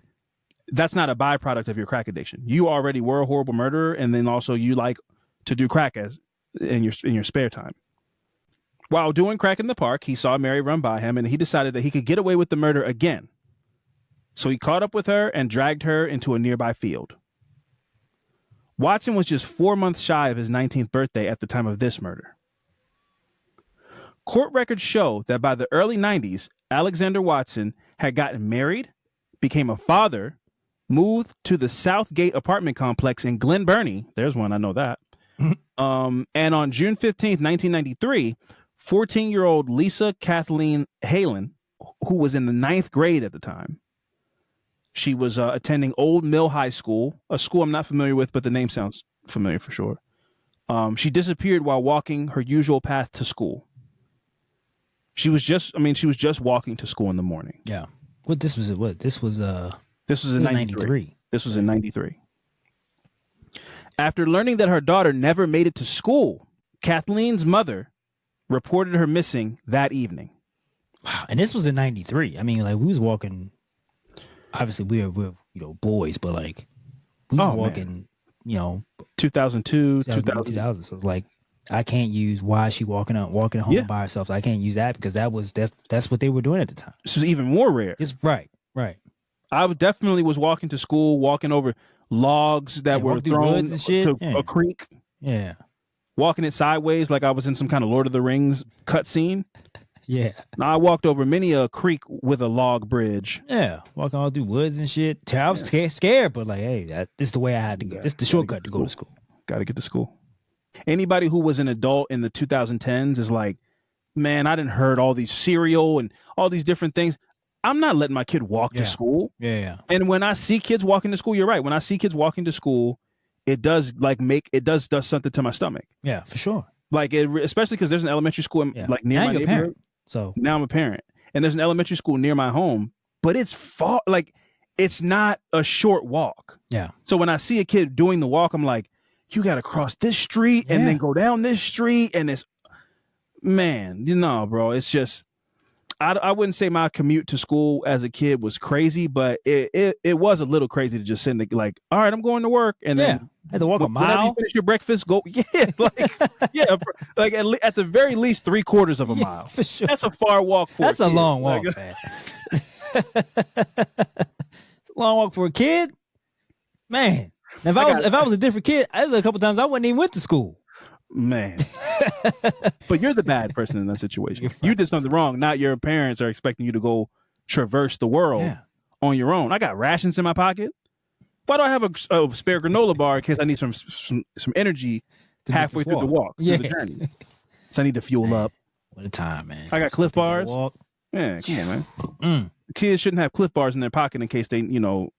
that's not a byproduct of your crack addiction. You already were a horrible murderer, and then also you like to do crack in your spare time. While doing crack in the park, he saw Mary run by him, and he decided that he could get away with the murder again. So he caught up with her and dragged her into a nearby field. Watson was just 4 months shy of his 19th birthday at the time of this murder. Court records show that by the early 90s, Alexander Watson had gotten married, became a father, moved to the Southgate apartment complex in Glen Burnie. There's one, I know that. And on June 15th, 1993, 14-year-old Lisa Kathleen Halen, who was in the 9th grade at the time, she was attending Old Mill High School, a school I'm not familiar with, but the name sounds familiar for sure. She disappeared while walking her usual path to school. She was just walking to school in the morning. Yeah. This was in 93. This was in 93. After learning that her daughter never made it to school, Kathleen's mother reported her missing that evening. Wow. And this was in 93. I mean, like, we was walking, obviously we're boys, but like we was walking, 2002, 2000. So it's like, I can't use why is she walking home by herself. So I can't use that because that's what they were doing at the time. This was even more rare. It's right. I definitely was walking to school, walking over logs that were thrown to a creek. Yeah. Walking it sideways like I was in some kind of Lord of the Rings cutscene. Yeah. I walked over many a creek with a log bridge. Yeah. Walking all through woods and shit. I was scared, but like, hey, this is the way I had to go. This is the shortcut to go to school. Got to get to school. Anybody who was an adult in the 2010s is like, man, I didn't heard all these cereal and all these different things. I'm not letting my kid walk to school. Yeah. And when I see kids walking to school, you're right. When I see kids walking to school, it does something to my stomach. Yeah, for sure. Like, especially because there's an elementary school near now my neighborhood. So now I'm a parent, and there's an elementary school near my home, but it's far. Like, it's not a short walk. Yeah. So when I see a kid doing the walk, I'm like, you got to cross this street and then go down this street, and it's, man, bro. It's just, I wouldn't say my commute to school as a kid was crazy, but it was a little crazy to just sit there, like, all right, I'm going to work, and then I had to walk a mile. Whenever you finish your breakfast, go at the very least 3/4 of a mile. For sure. That's a far walk for That's a kid. long walk, man. It's a long walk for a kid, man. Now, if I was a different kid, there's a couple times I wouldn't even went to school. Man. But you're the bad person in that situation. You did something wrong. Not your parents are expecting you to go traverse the world on your own. I got rations in my pocket. Why do I have a spare granola bar in case I need some energy halfway through the walk, through the journey? So I need to fuel up. What a time, man. I got Cliff Bars. Yeah, come on, man. Kids shouldn't have Cliff Bars in their pocket in case they,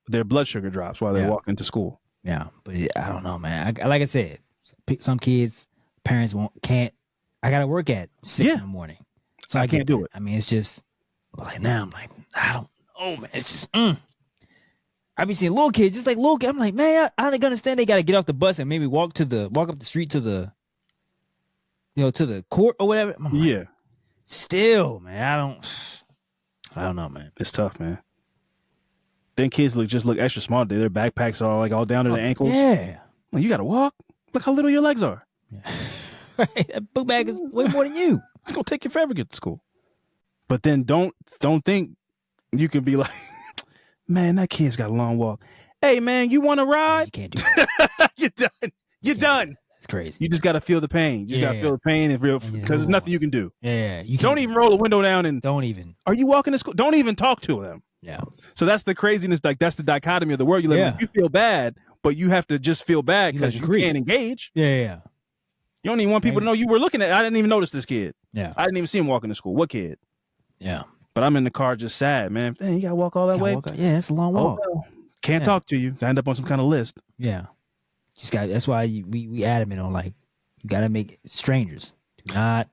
their blood sugar drops while they're walking to school. Yeah, but I don't know, man. Like I said, some kids, parents can't. I gotta work at 6 in the morning, so I can't do it. I mean, it's just like now. I'm like, I don't know, man. It's just. I be seeing little kids, just like little kids. I'm like, man, I don't understand. They gotta get off the bus and maybe walk up the street to the, to the court or whatever. I'm like, still, man, I don't know, man. It's tough, man. Then kids look extra small. Their backpacks are like all down to the ankles. Yeah. Like, you got to walk. Look how little your legs are. Yeah. Right. That book bag is way more than you. It's going to take you forever to get to school. But then don't think you can be like, man, that kid's got a long walk. Hey, man, you want to ride? You can't do that. You're done. You're done. It's crazy. You just got to feel the pain. You just got to feel the pain because there's nothing you can do. Yeah. You don't even roll the window down and don't even. Are you walking to school? Don't even talk to them. Yeah. So that's the craziness. Like, that's the dichotomy of the world. You live in. You feel bad, but you have to just feel bad because you can't engage. Yeah. You don't even want people to know you were looking at. I didn't even notice this kid. Yeah. I didn't even see him walking to school. What kid? Yeah. But I'm in the car just sad, man. Dang, you gotta walk all that way. Yeah, it's a long walk. Well, can't talk to you. I end up on some kind of list. Yeah. Just got. That's why we adamant on like you gotta make strangers. Do not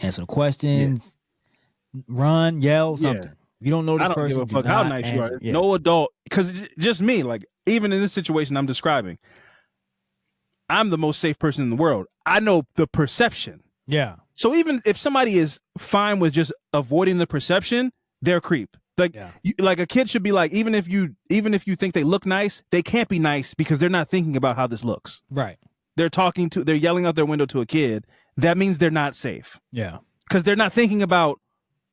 answer the questions. Run, yell, something. You don't know this person. I don't give a fuck how nice you are. Yeah. No adult, because just me, like, even in this situation I'm describing, I'm the most safe person in the world. I know the perception. Yeah. So even if somebody is fine with just avoiding the perception, they're a creep. Like, like a kid should be like, even if you think they look nice, they can't be nice because they're not thinking about how this looks. Right. They're yelling out their window to a kid. That means they're not safe. Yeah. Because they're not thinking about,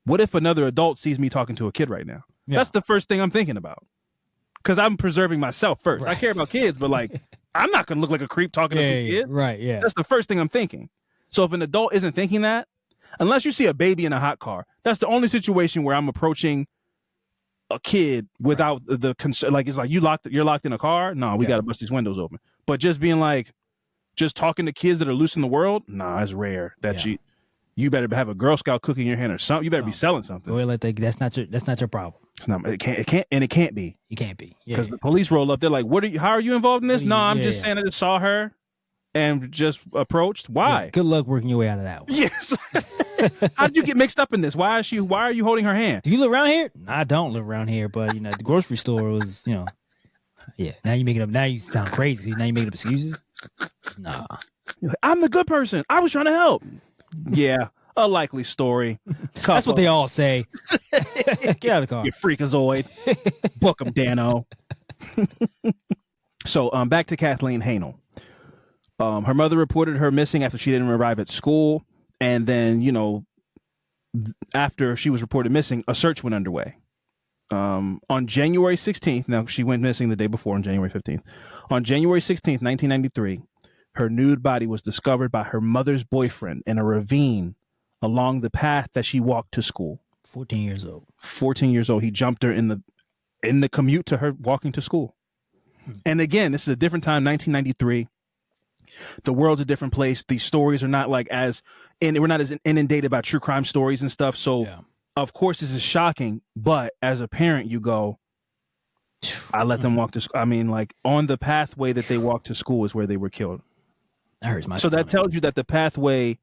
what if another adult sees me talking to a kid right now? Yeah. That's the first thing I'm thinking about. Because I'm preserving myself first. Right. I care about kids, but like, I'm not going to look like a creep talking to some kid. Right, yeah. That's the first thing I'm thinking. So if an adult isn't thinking that, unless you see a baby in a hot car, that's the only situation where I'm approaching a kid without the concern. Like, it's like, you're locked in a car? No, we got to bust these windows open. But just being like, just talking to kids that are loose in the world? Nah, it's rare that you better have a Girl Scout cookie in your hand or something. You better be selling something. Go ahead, that's not your problem. It's not. It can't be. It can't be. Because the police roll up. They're like, how are you involved in this? No, I'm just saying I just saw her and just approached. Why? Yeah, good luck working your way out of that one. Yes. How did you get mixed up in this? Why are you holding her hand? Do you live around here? No, I don't live around here, but the grocery store was, yeah. Now you making up. Now you sound crazy. Now you making up excuses. Nah. You're like, I'm the good person. I was trying to help. Yeah, a likely story. That's what they all say. Get out of the car. You freakazoid. Book him, Dano. So back to Kathleen Hanel. Her mother reported her missing after she didn't arrive at school. And then, after she was reported missing, a search went underway. On January 16th, now she went missing the day before on January 15th. On January 16th, 1993, her nude body was discovered by her mother's boyfriend in a ravine along the path that she walked to school. 14 years old. 14 years old. He jumped her in the commute to her walking to school. And again, this is a different time, 1993. The world's a different place. These stories are not like we're not as inundated by true crime stories and stuff. So of course this is shocking, but as a parent, you go, I let them walk to school. I mean, like, on the pathway that they walked to school is where they were killed. That hurts my stomach. That tells you that the pathway,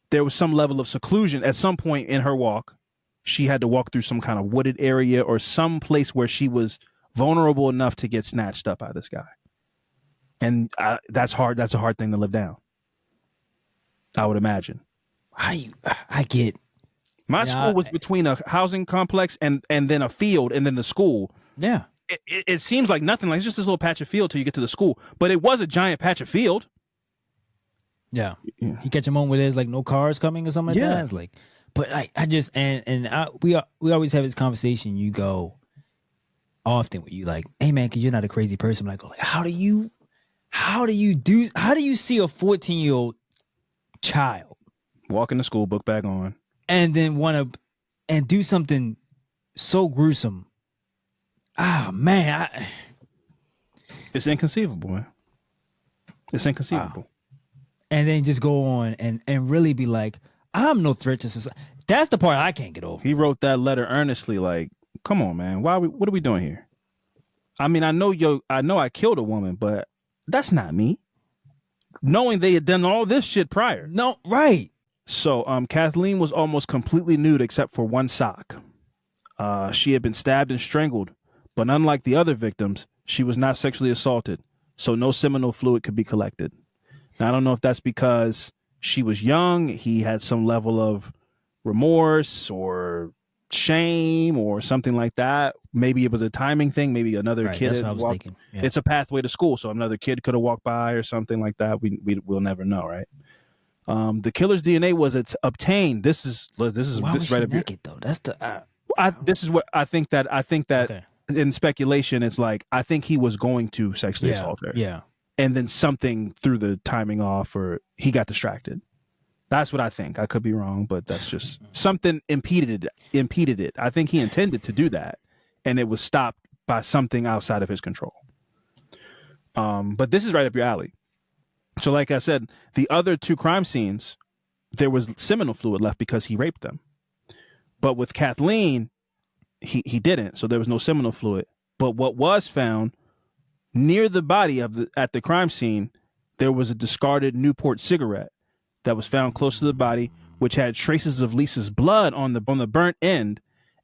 there was some level of seclusion at some point in her walk. She had to walk through some kind of wooded area or some place where she was vulnerable enough to get snatched up by this guy. And that's hard. That's a hard thing to live down, I would imagine. My school was between a housing complex and then a field and then the school. Yeah. It seems like nothing. Like, it's just this little patch of field till you get to the school. But it was a giant patch of field. Yeah. You catch a moment where there's like no cars coming or something like that. It's like, but I just, we always have this conversation. You go often where you like, hey man, cause you're not a crazy person. I'm like, how do you see a 14-year-old child walking the school, book bag on, and then do something so gruesome? Man, it's inconceivable, man. It's inconceivable. Wow. And then just go on and really be like, I'm no threat to society. That's the part I can't get over. He wrote that letter earnestly, like, come on, man. What are we doing here? I mean, I know I killed a woman, but that's not me. Knowing they had done all this shit prior. No, right. So Kathleen was almost completely nude except for one sock. She had been stabbed and strangled, but unlike the other victims, she was not sexually assaulted, so no seminal fluid could be collected. Now, I don't know if that's because she was young, he had some level of remorse or shame or something like that. Maybe it was a timing thing. Maybe another kid had walked. Yeah. It's a pathway to school, so another kid could have walked by or something like that. We'll never know, right? The killer's DNA was obtained. This is right up naked, though. That's the. This is what I think that okay. In speculation, it's like I think he was going to sexually assault her. Yeah. And then something threw the timing off, or he got distracted. That's what I think. I could be wrong, but that's just something impeded it. I think he intended to do that, and it was stopped by something outside of his control. But this is right up your alley. So like I said, the other 2 crime scenes, there was seminal fluid left because he raped them. But with Kathleen, he didn't. So there was no seminal fluid. But what was found near the body at the crime scene, there was a discarded Newport cigarette that was found close to the body, which had traces of Lisa's blood on the burnt end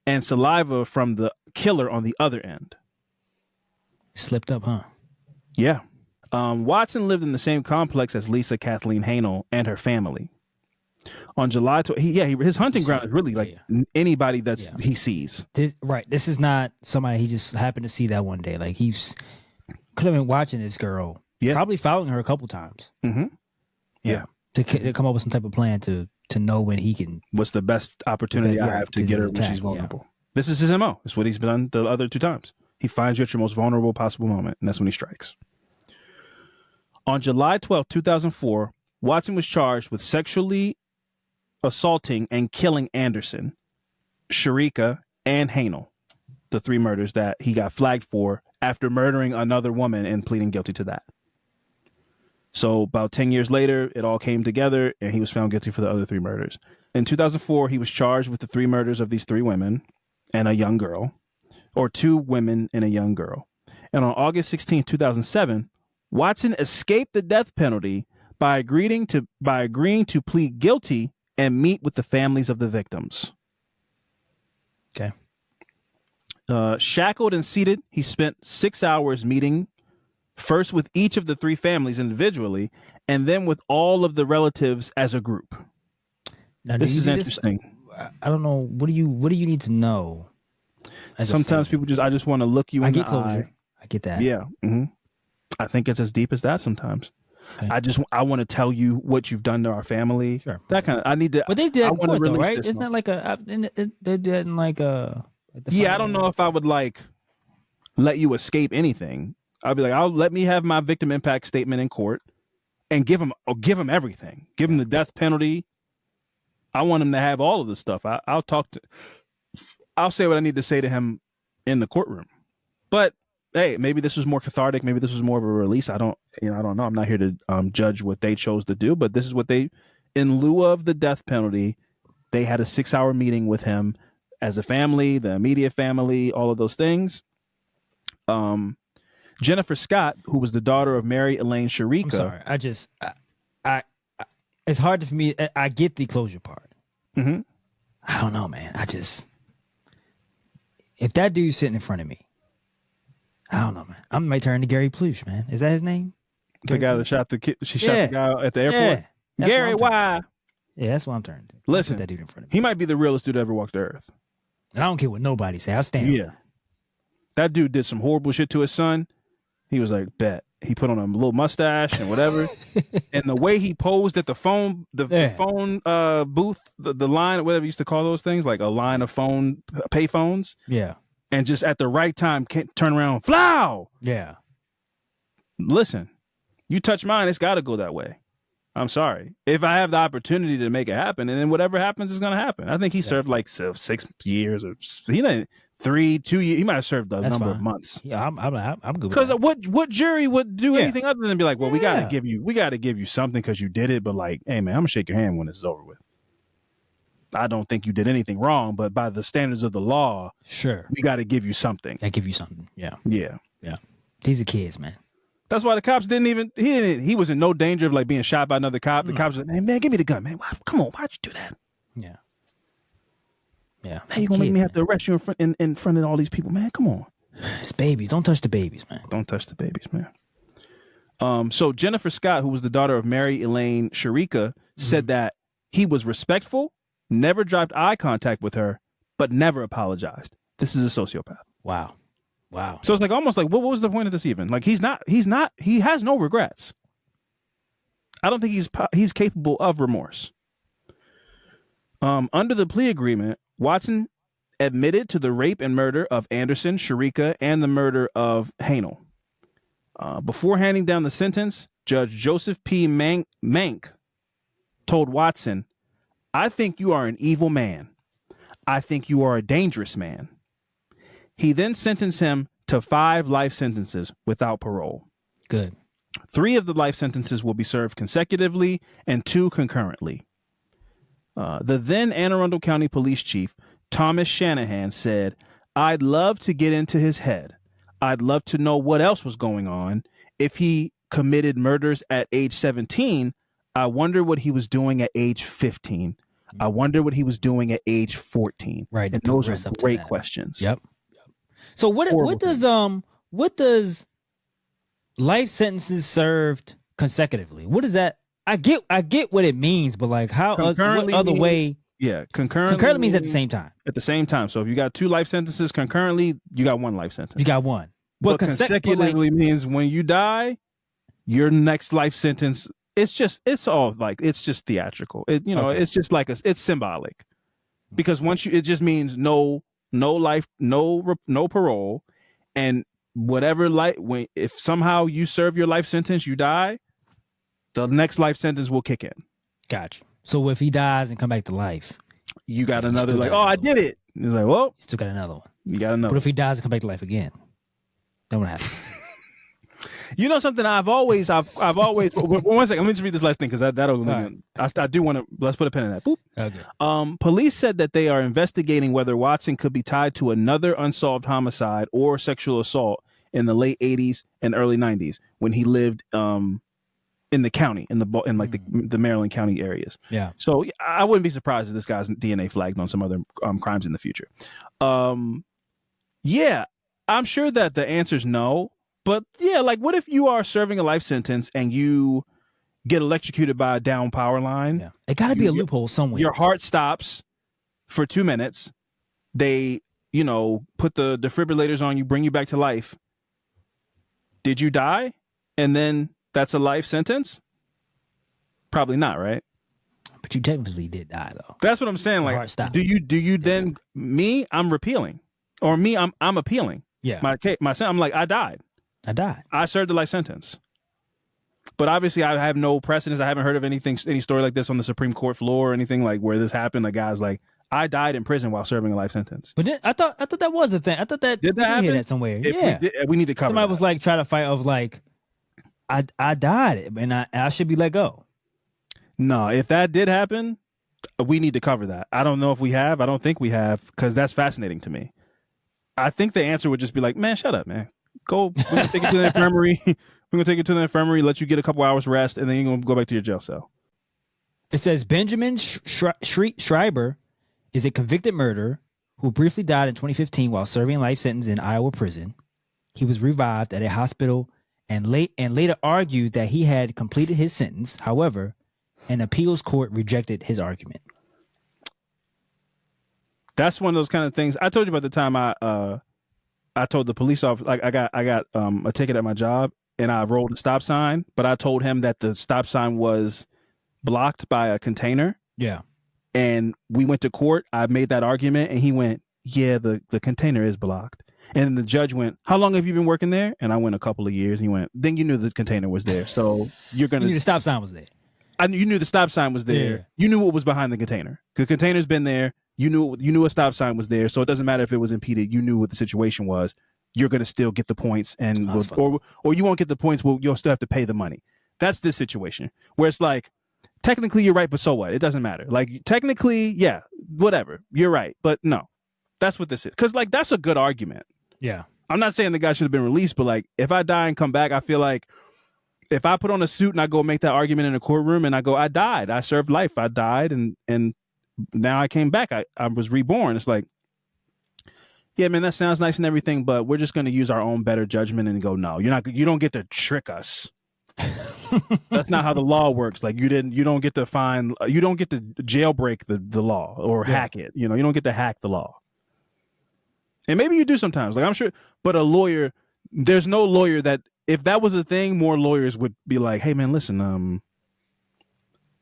and saliva from the killer on the other end. Slipped up, huh? Yeah. Watson lived in the same complex as Lisa Kathleen Hanel and her family. On July 12th, his hunting ground is really like anybody he sees. This is not somebody he just happened to see that one day. Like he's could have been watching this girl, probably following her a couple times. Mm-hmm. Yeah. To come up with some type of plan to know when he can. What's the best opportunity I have to get her when she's vulnerable? Yeah. This is his MO. It's what he's done the other 2 times. He finds you at your most vulnerable possible moment, and that's when he strikes. On July 12th, 2004, Watson was charged with sexually assaulting and killing Anderson, Sharika, and Hanel, the 3 murders that he got flagged for after murdering another woman and pleading guilty to that. So about 10 years later, it all came together and he was found guilty for the other 3 murders. In 2004, he was charged with the 3 murders of these 3 women and a young girl, or 2 women and a young girl. And on August 16, 2007, Watson escaped the death penalty by agreeing to plead guilty and meet with the families of the victims. Okay. Shackled and seated, he spent 6 hours meeting first with each of the 3 families individually, and then with all of the relatives as a group. Now, this is interesting. I don't know. What do you need to know? Sometimes people I just want to look you in the eye. I get that. Yeah. Mm-hmm. I think it's as deep as that sometimes. Okay. I want to tell you what you've done to our family. Sure. That kind of, I need to. But they did that in court, though, right? Isn't that like they did in like a. Yeah, I don't know if I would like let you escape anything. I'll be like, let me have my victim impact statement in court and give him everything. Give him the death penalty. I want him to have all of this stuff. I'll say what I need to say to him in the courtroom. But hey, maybe this was more cathartic. Maybe this was more of a release. I don't know. I'm not here to judge what they chose to do, but this is what in lieu of the death penalty, they had a 6-hour meeting with him as a family, the immediate family, all of those things. Jennifer Scott, who was the daughter of Mary Elaine Sharika. I'm sorry. I it's hard for me. I get the closure part. Mm-hmm. I don't know, man. If that dude's sitting in front of me, I don't know, man. I might turn to Gary Plush, man. Is that his name? The guy that shot the kid. She shot the guy at the airport. Yeah. Gary, why? Yeah, that's what I'm turning to. Listen, put that dude in front of me. He might be the realest dude that ever walked the earth. And I don't care what nobody say. I'll stand. Yeah. That dude did some horrible shit to his son. He was like, bet. He put on a little mustache and whatever. And the way he posed at the phone, the phone booth, the line, whatever you used to call those things, like a line of pay phones. Yeah. And just at the right time, can't turn around, flow. Yeah. Listen, you touch mine, it's got to go that way. I'm sorry. If I have the opportunity to make it happen, and then whatever happens is going to happen. I think he served like 6 years, or he didn't 2 years. He might have served a number of months. Yeah, I'm good. Because what jury would do anything other than be like, well, we got to give you something because you did it, but like, hey man, I'm gonna shake your hand when this is over with. I don't think you did anything wrong, but by the standards of the law, sure, we got to give you something. I give you something. Yeah. These are kids, man. That's why the cops he was in no danger of like being shot by another cop. The cops were like, man, give me the gun, man. Come on, why'd you do that? Yeah. Now you're gonna make me have to arrest you in front of all these people, man. Come on. It's babies. Don't touch the babies, man. Don't touch the babies, man. So Jennifer Scott, who was the daughter of Mary Elaine Sharika, said that he was respectful, never dropped eye contact with her, but never apologized. This is a sociopath. Wow. So it's like almost like what was the point of this even? Like he has no regrets. I don't think he's capable of remorse. Under the plea agreement, Watson admitted to the rape and murder of Anderson, Sharika, and the murder of Hanel. Before handing down the sentence, Judge Joseph P. Mank told Watson, "I think you are an evil man. I think you are a dangerous man." He then sentenced him to 5 life sentences without parole. Good. 3 of the life sentences will be served consecutively and 2 concurrently. The then Anne Arundel County Police Chief, Thomas Shanahan, said, "I'd love to get into his head. I'd love to know what else was going on. If he committed murders at age 17, I wonder what he was doing at age 15. I wonder what he was doing at age 14." Right. And those are great questions. Yep. So what does life sentences served consecutively? What is that? I get what it means, but like how what other way? Yeah, concurrently. Concurrently means at the same time. At the same time. So if you got 2 life sentences concurrently, you got 1 life sentence. You got 1. But consecutively means when you die, your next life sentence. It's just theatrical. It's just like it's symbolic, because it just means no life, no parole, and whatever if somehow you serve your life sentence, you die, the next life sentence will kick in. Gotcha. So if he dies and come back to life, you got another I did it. It's like, well, you still got another one. You got another. But if he dies and come back to life again, then what happens? You know something? I've always. One second. Let me just read this last thing, because that'll. Right. I do want to. Let's put a pin in that. Boop. Okay. Police said that they are investigating whether Watson could be tied to another unsolved homicide or sexual assault in the late 80s and early 90s when he lived in the county, in the Maryland County areas. Yeah. So I wouldn't be surprised if this guy's DNA flagged on some other crimes in the future. Yeah, I'm sure that the answer is no. But yeah, like, what if you are serving a life sentence and you get electrocuted by a down power line? Yeah. It got to be a loophole somewhere. Your heart stops for 2 minutes. They, put the defibrillators on you, bring you back to life. Did you die? And then that's a life sentence? Probably not, right? But you technically did die, though. That's what I'm saying. Your like, heart stopped. do you then, I'm repealing, or I'm appealing. Yeah. I'm like, I died. I served a life sentence. But obviously, I have no precedence. I haven't heard of any story like this on the Supreme Court floor or anything like where this happened. A guy's like, I died in prison while serving a life sentence. But I thought that was a thing. I thought that did that happen? Hear that somewhere. We need to cover. Somebody was like trying to fight of like, I died and I should be let go. No, if that did happen, we need to cover that. I don't know if we have. I don't think we have, because that's fascinating to me. I think the answer would just be like, man, shut up, man. Go. We're gonna take you to the infirmary. We're gonna take you to the infirmary, let you get a couple hours rest, and then you're gonna go back to your jail cell. It says Benjamin Schreiber is a convicted murderer who briefly died in 2015 while serving a life sentence in Iowa prison. He was revived at a hospital and later argued that he had completed his sentence. However, an appeals court rejected his argument. That's one of those kind of things. I told you about the time I told the police officer, like, I got a ticket at my job and I rolled a stop sign, but I told him that the stop sign was blocked by a container. Yeah. And we went to court. I made that argument and he went, yeah, the container is blocked. And the judge went, how long have you been working there? And I went, a couple of years. He went, then you knew the container was there. So you're going to. You knew the stop sign was there. You knew the stop sign was there. Yeah. You knew what was behind the container. The container's been there. You knew a stop sign was there, so it doesn't matter if it was impeded. You knew what the situation was. You're going to still get the points, and or you won't get the points. Well, you'll still have to pay the money. That's this situation where it's like, technically you're right, but so what? It doesn't matter. Like, technically, yeah, whatever, you're right, but no, that's what this is. Because like, that's a good argument. Yeah, I'm not saying the guy should have been released, but like, if I die and come back, I feel like if I put on a suit and I go make that argument in a courtroom and I go, I died, I served life, I died, and now I came back. I was reborn. It's like, yeah, man, that sounds nice and everything, but we're just going to use our own better judgment and go, no, you don't get to trick us. That's not how the law works. Like, you don't get to jailbreak the law or hack it. You don't get to hack the law. And maybe you do sometimes, like, I'm sure, but a lawyer, there's no lawyer that, if that was a thing, more lawyers would be like, hey man, listen,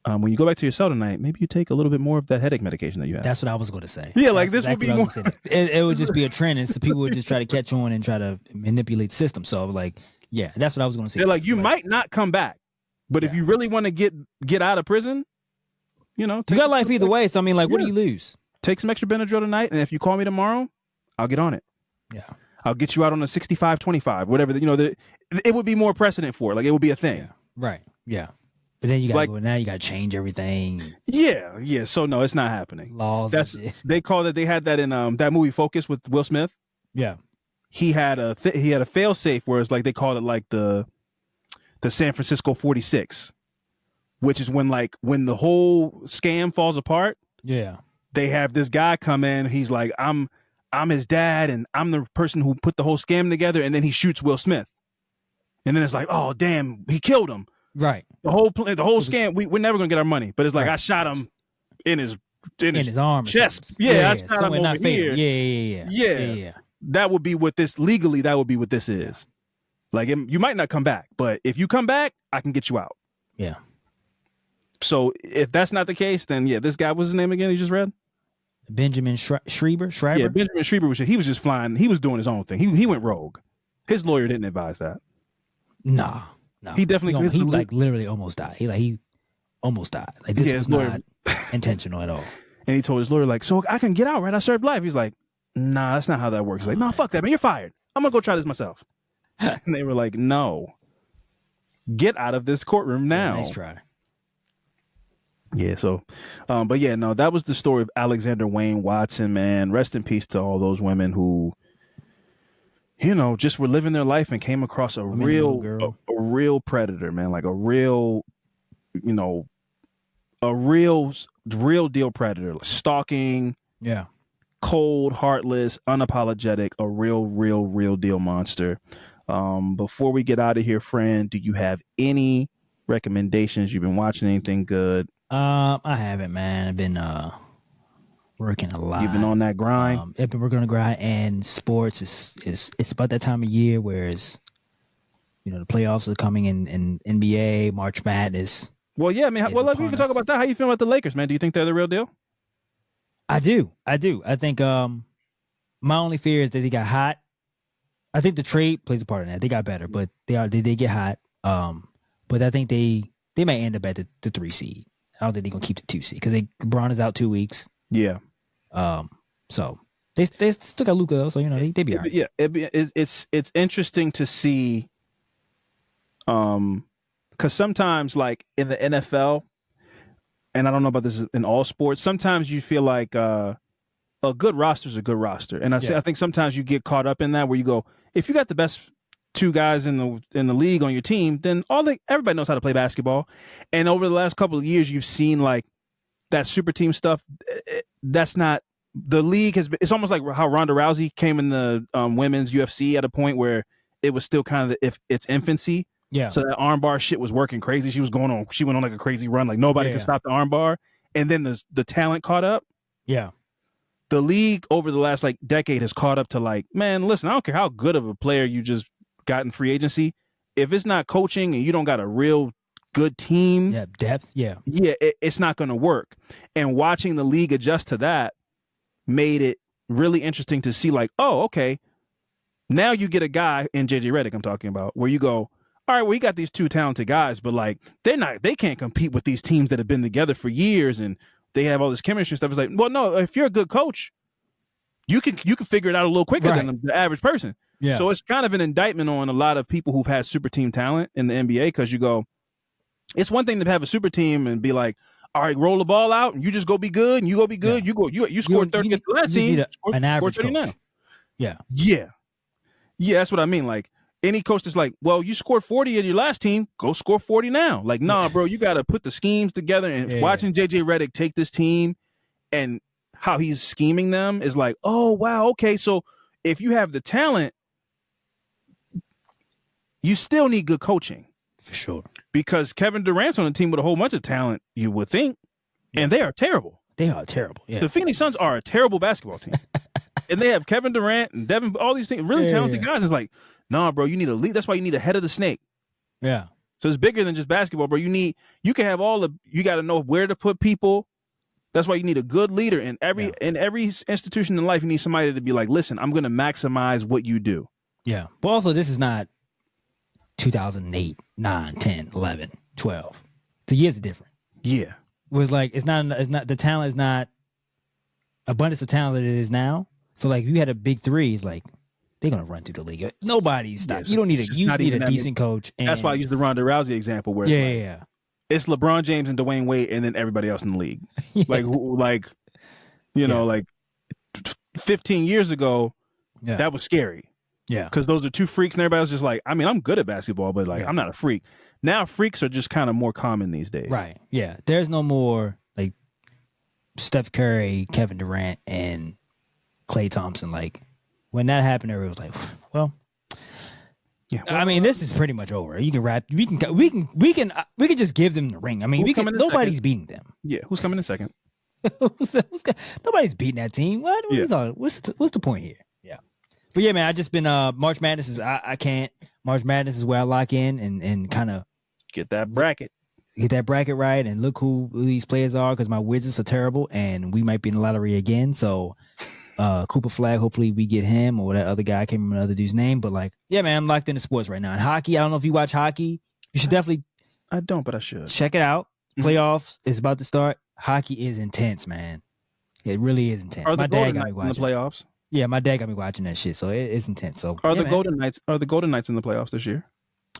when you go back to your cell tonight, maybe you take a little bit more of that headache medication that you have. That's what I was going to say. Yeah, like, this would be more. It would just be a trend, and so people would just try to catch on and try to manipulate the system. So, like, yeah, that's what I was going to say. They're like, you might not come back, but if you really want to get out of prison, you got life either way. So I mean, like, what do you lose? Take some extra Benadryl tonight, and if you call me tomorrow, I'll get on it. Yeah, I'll get you out on a 65-25, whatever. It would be more precedent for it. Like it would be a thing. Yeah. Right. Yeah. But then you got to Like- go now. You got to change everything. Yeah. So no, it's not happening. Laws. They call it. They had that in that movie Focus with Will Smith. Yeah. He had a fail safe where it's like they called it like the San Francisco 46, which is when the whole scam falls apart. Yeah. They have this guy come in. He's like, I'm his dad, and I'm the person who put the whole scam together. And then he shoots Will Smith, and then it's like, oh damn, he killed him. Right. The whole scam. We're never gonna get our money. But it's like I shot him in his arm, chest. Yeah, I shot him over not here. Yeah. That would be what this legally. That would be what this is. Like you might not come back, but if you come back, I can get you out. Yeah. So if that's not the case, then yeah, this guy, what's his name again? You just read Benjamin Schreiber. Yeah, Benjamin Schreiber he was just flying. He was doing his own thing. He went rogue. His lawyer didn't advise that. No. He definitely he like literally almost died. He almost died. Like this was not intentional at all. And he told his lawyer like, so I can get out, right? I served life. He's like, nah, that's not how that works. He's like, no, fuck that, man. You're fired. I'm gonna go try this myself. And they were like, no, get out of this courtroom now. Nice try. Yeah. So, but yeah, no, that was the story of Alexander Wayne Watson, man. Rest in peace to all those women who, just were living their life and came across a real predator, man. Like a real deal predator, like stalking. Yeah. Cold, heartless, unapologetic, a real deal monster. Before we get out of here, Fran, do you have any recommendations? You've been watching anything good? I haven't, man. I've been working a lot. You've been on that grind? I've been working on the grind, and sports it's about that time of year where it's, the playoffs are coming in NBA, March Madness. Well, yeah, I mean, we can talk about that. How you feel about the Lakers, man? Do you think they're the real deal? I do. I think my only fear is that they got hot. I think the trade plays a part in that. They got better, but they get hot. But I think they may end up at the 3 seed. I don't think they're gonna keep the 2 seed because LeBron is out 2 weeks. Yeah. So they still got Luka though, so they be all right. Yeah. It's interesting to see. Because sometimes, like in the NFL, and I don't know about this in all sports, sometimes you feel like a good roster is a good roster, and I think sometimes you get caught up in that where you go, if you got the best 2 guys in the league on your team, then everybody knows how to play basketball. And over the last couple of years, you've seen like that super team stuff. That's not the league has been. It's almost like how Ronda Rousey came in the women's UFC at a point where it was still kind of its infancy. Yeah. So that armbar shit was working crazy. She went on like a crazy run. Like nobody could stop the armbar. And then the talent caught up. Yeah. The league over the last like decade has caught up to like, man, listen, I don't care how good of a player you just got in free agency. If it's not coaching and you don't got a real good team. Yeah. Depth. Yeah. Yeah. It's not going to work. And watching the league adjust to that made it really interesting to see like, oh, okay. Now you get a guy in JJ Redick I'm talking about where you go, all right, well, you got these 2 talented guys, but like they can't compete with these teams that have been together for years and they have all this chemistry stuff. It's like, well, no, if you're a good coach, you can figure it out a little quicker than the average person. Yeah. So it's kind of an indictment on a lot of people who've had super team talent in the NBA because you go, it's one thing to have a super team and be like, all right, roll the ball out and you just go be good and you go be good. Yeah. You scored 30 against the last team. An average coach. Now. Yeah. Yeah. Yeah, that's what I mean. Like any coach that's like, well, you scored 40 in your last team, go score 40 now. Like, nah, bro, you got to put the schemes together. And watching JJ Redick take this team and how he's scheming them is like, oh, wow, okay. So if you have the talent, you still need good coaching. For sure. Because Kevin Durant's on a team with a whole bunch of talent, you would think, and they are terrible. They are terrible. Yeah. The Phoenix Suns are a terrible basketball team. And they have Kevin Durant and Devin, all these things, really talented guys. It's like, nah, bro, you need a lead. That's why you need a head of the snake. Yeah. So it's bigger than just basketball, bro. You can have you got to know where to put people. That's why you need a good leader in every institution in life. You need somebody to be like, listen, I'm going to maximize what you do. Yeah. But also this is not 2008, 9, 10, 11, 12. The years are different. Yeah. It was like, it's not, the talent is not abundance of talent that it is now. So like if you had a big 3, it's like, they're gonna run through the league. Nobody's stopping. Yes, You don't need it's a just you not need even a that decent coach. And, That's why I use the Ronda Rousey example, where it's yeah. it's LeBron James and Dwayne Wade, and then everybody else in the league. Like, you know, like 15 years ago, that was scary. Yeah, because those are two freaks, and everybody else just like, I mean, I'm good at basketball, but like, I'm not a freak. Now, freaks are just kind of more common these days. Right. Yeah. There's no more like Steph Curry, Kevin Durant, and Klay Thompson. Like when that happened, everybody was like, well. Yeah, well, I mean, this is pretty much over. You can wrap. We can just give them the ring. I mean, nobody's beating them. Yeah, who's coming in second? Nobody's beating that team. What are you talking? What's the point here? Yeah, but yeah, man, I just been March Madness is I can't. March Madness is where I lock in and kind of get that bracket right, and look who these players are, because my Wizards are terrible, and we might be in the lottery again. So. Cooper Flag, hopefully we get him, or that other guy. I can't remember the other dude's name, but like, yeah, man, I'm locked into sports right now. And hockey, I don't know if you watch hockey. You should definitely. I don't, but I should check it out. Playoffs is about to start. Hockey is intense, man. It really is intense. My dad got me watching the playoffs. Yeah, my dad got me watching that shit, so it's intense. So are the Golden Knights in the playoffs this year?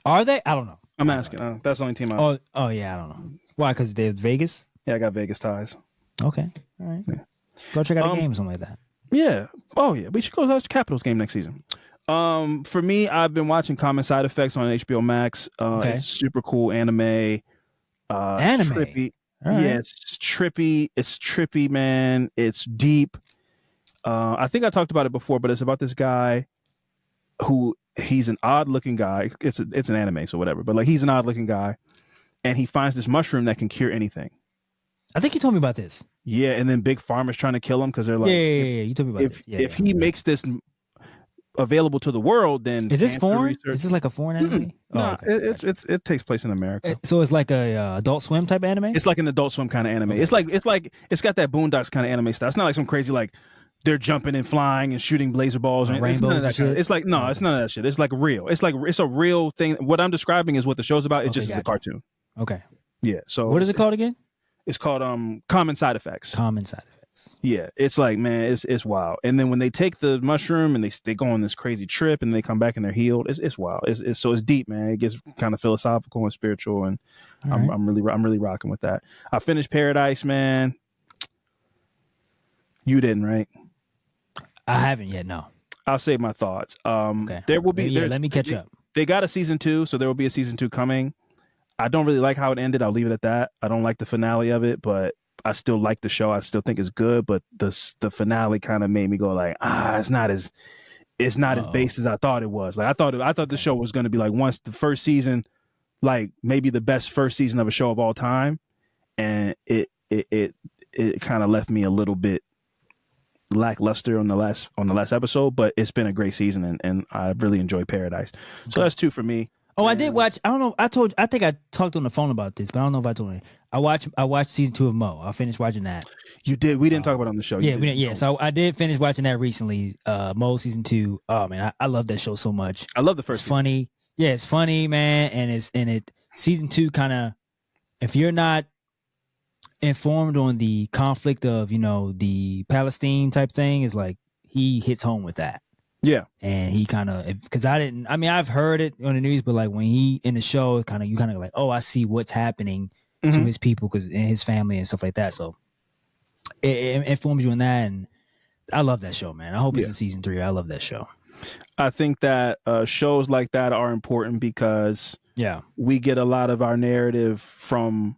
Are they? I don't know. I'm asking. That's the only team. Oh yeah, I don't know. Why? Because they're Vegas. Yeah, I got Vegas ties. Okay, all right. Yeah. Go check out a game or something like that. Yeah. Oh, yeah. We should go watch the Capitals game next season. For me, I've been watching Common Side Effects on HBO Max. It's super cool anime. Anime. Trippy. Right. Yeah, it's trippy. It's trippy, man. It's deep. I think I talked about it before, but it's about this guy who he's an odd looking guy. It's an anime, so whatever. But like, he's an odd looking guy, and he finds this mushroom that can cure anything. I think you told me about this. Yeah, and then Big Pharma's trying to kill him because they're like, yeah. You told me about this. If he makes this available to the world, then is this foreign? Is this like a foreign anime? No, it takes place in America. So it's like a Adult Swim type anime. It's like an Adult Swim kind of anime. Okay. It's got that Boondocks kind of anime style. It's not like some crazy like they're jumping and flying and shooting laser balls and rainbows. It's none of that shit. It's like it's none of that shit. It's like real. It's a real thing. What I'm describing is what the show's about. It just is a cartoon. Okay. Yeah. So what is it called again? It's called Common Side Effects. Common Side Effects. Yeah, it's like, man, it's wild. And then when they take the mushroom and they go on this crazy trip and they come back and they're healed, it's wild. It's deep, man. It gets kind of philosophical and spiritual, and I'm really rocking with that. I finished Paradise, man. You didn't, right? I haven't yet. No. I'll save my thoughts. Okay. There will be. Let me catch up. They got a season 2, so there will be a season 2 coming. I don't really like how it ended. I'll leave it at that. I don't like the finale of it, but I still like the show. I still think it's good, but the finale kind of made me go like, it's not as based as I thought it was. Like I thought the show was going to be like, once the first season, like maybe the best first season of a show of all time, and it kind of left me a little bit lackluster on the last episode. But it's been a great season, and I really enjoyed Paradise. So that's 2 for me. Oh, I did watch. I don't know. I think I talked on the phone about this, but I don't know if I told you. I watched season 2 of Mo. I finished watching that. You did. We didn't talk about it on the show. Yeah, So I did finish watching that recently. Mo season 2. Oh man, I love that show so much. I love the first. It's funny. Yeah, it's funny, man, and season 2 kind of, if you're not informed on the conflict of the Palestine type thing, is like he hits home with that. Yeah, and he kind of, because I've heard it on the news, but like when he in the show, you kind of like, oh, I see what's happening to his people and his family and stuff like that. So it informs you on that, and I love that show, man. I hope it's in season 3. I love that show. I think that shows like that are important because we get a lot of our narrative from,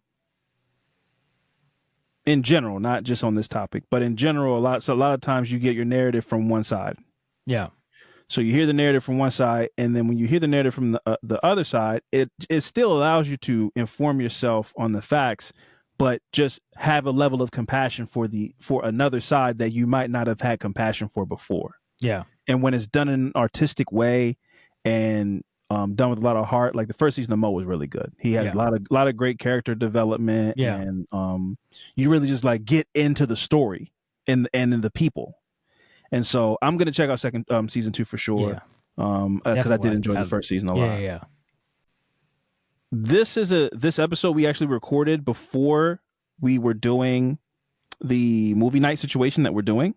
in general, not just on this topic, but in general, a lot of times you get your narrative from one side. Yeah. So you hear the narrative from one side, and then when you hear the narrative from the other side, it still allows you to inform yourself on the facts, but just have a level of compassion for another side that you might not have had compassion for before. Yeah. And when it's done in an artistic way and done with a lot of heart, like the first season of Mo was really good. He had a lot of great character development, and you really just like get into the story and in the people. And so I'm gonna check out season 2 for sure, because I did enjoy the first season a lot. Yeah. This episode we actually recorded before we were doing the movie night situation that we're doing.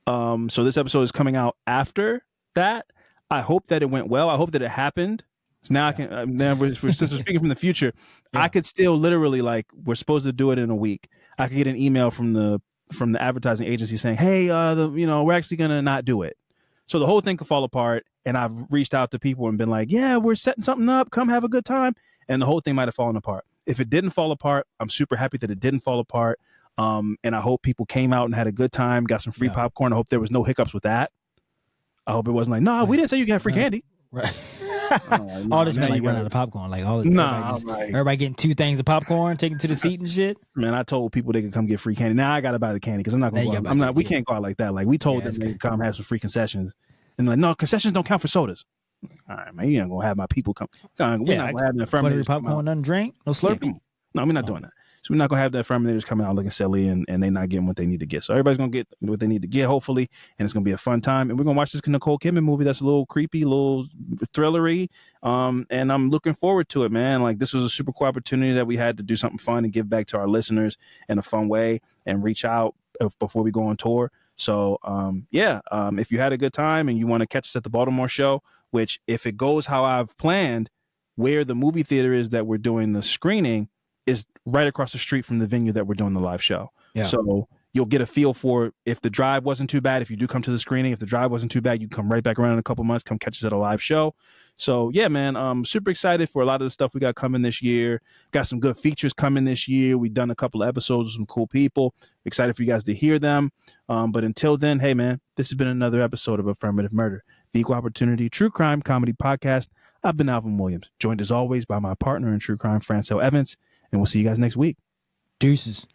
So this episode is coming out after that. I hope that it went well. I hope that it happened. So now I can. Now since we're speaking from the future, I could still literally like we're supposed to do it in a week. I could get an email from the advertising agency saying, "Hey, we're actually gonna not do it." So the whole thing could fall apart. And I've reached out to people and been like, "Yeah, we're setting something up. Come have a good time." And the whole thing might have fallen apart. If it didn't fall apart, I'm super happy that it didn't fall apart. And I hope people came out and had a good time, got some free popcorn. I hope there was no hiccups with that. I hope it wasn't like, "No, we didn't say you got free candy." Right. All this man like run out of popcorn. Like everybody getting 2 things of popcorn, taking to the seat and shit. Man, I told people they could come get free candy. Now I gotta buy the candy because I'm not gonna we can't go out like that. Like we told them they could come have some free concessions. And like, no, concessions don't count for sodas. All right, man, you ain't gonna have my people come. We're not gonna have the affirmatives popcorn, nothing drink, no Slurpee. No, we're not doing that. So we're not gonna have the affirmatives coming out looking silly and they not getting what they need to get. So everybody's gonna get what they need to get, hopefully, and it's gonna be a fun time. And we're gonna watch this Nicole Kidman movie that's a little creepy, a little thrillery. And I'm looking forward to it, man. Like this was a super cool opportunity that we had to do something fun and give back to our listeners in a fun way and reach out before we go on tour. So if you had a good time and you want to catch us at the Baltimore show, which if it goes how I've planned, where the movie theater is that we're doing the screening is right across the street from the venue that we're doing the live show. Yeah. So you'll get a feel for if the drive wasn't too bad. If you do come to the screening, if the drive wasn't too bad, you come right back around in a couple months, come catch us at a live show. So yeah, man, I'm super excited for a lot of the stuff we got coming this year. Got some good features coming this year. We've done a couple of episodes with some cool people. Excited for you guys to hear them. But until then, hey man, this has been another episode of Affirmative Murder, the Equal Opportunity True Crime Comedy Podcast. I've been Alvin Williams, joined as always by my partner in true crime, Francel Evans, and we'll see you guys next week. Deuces.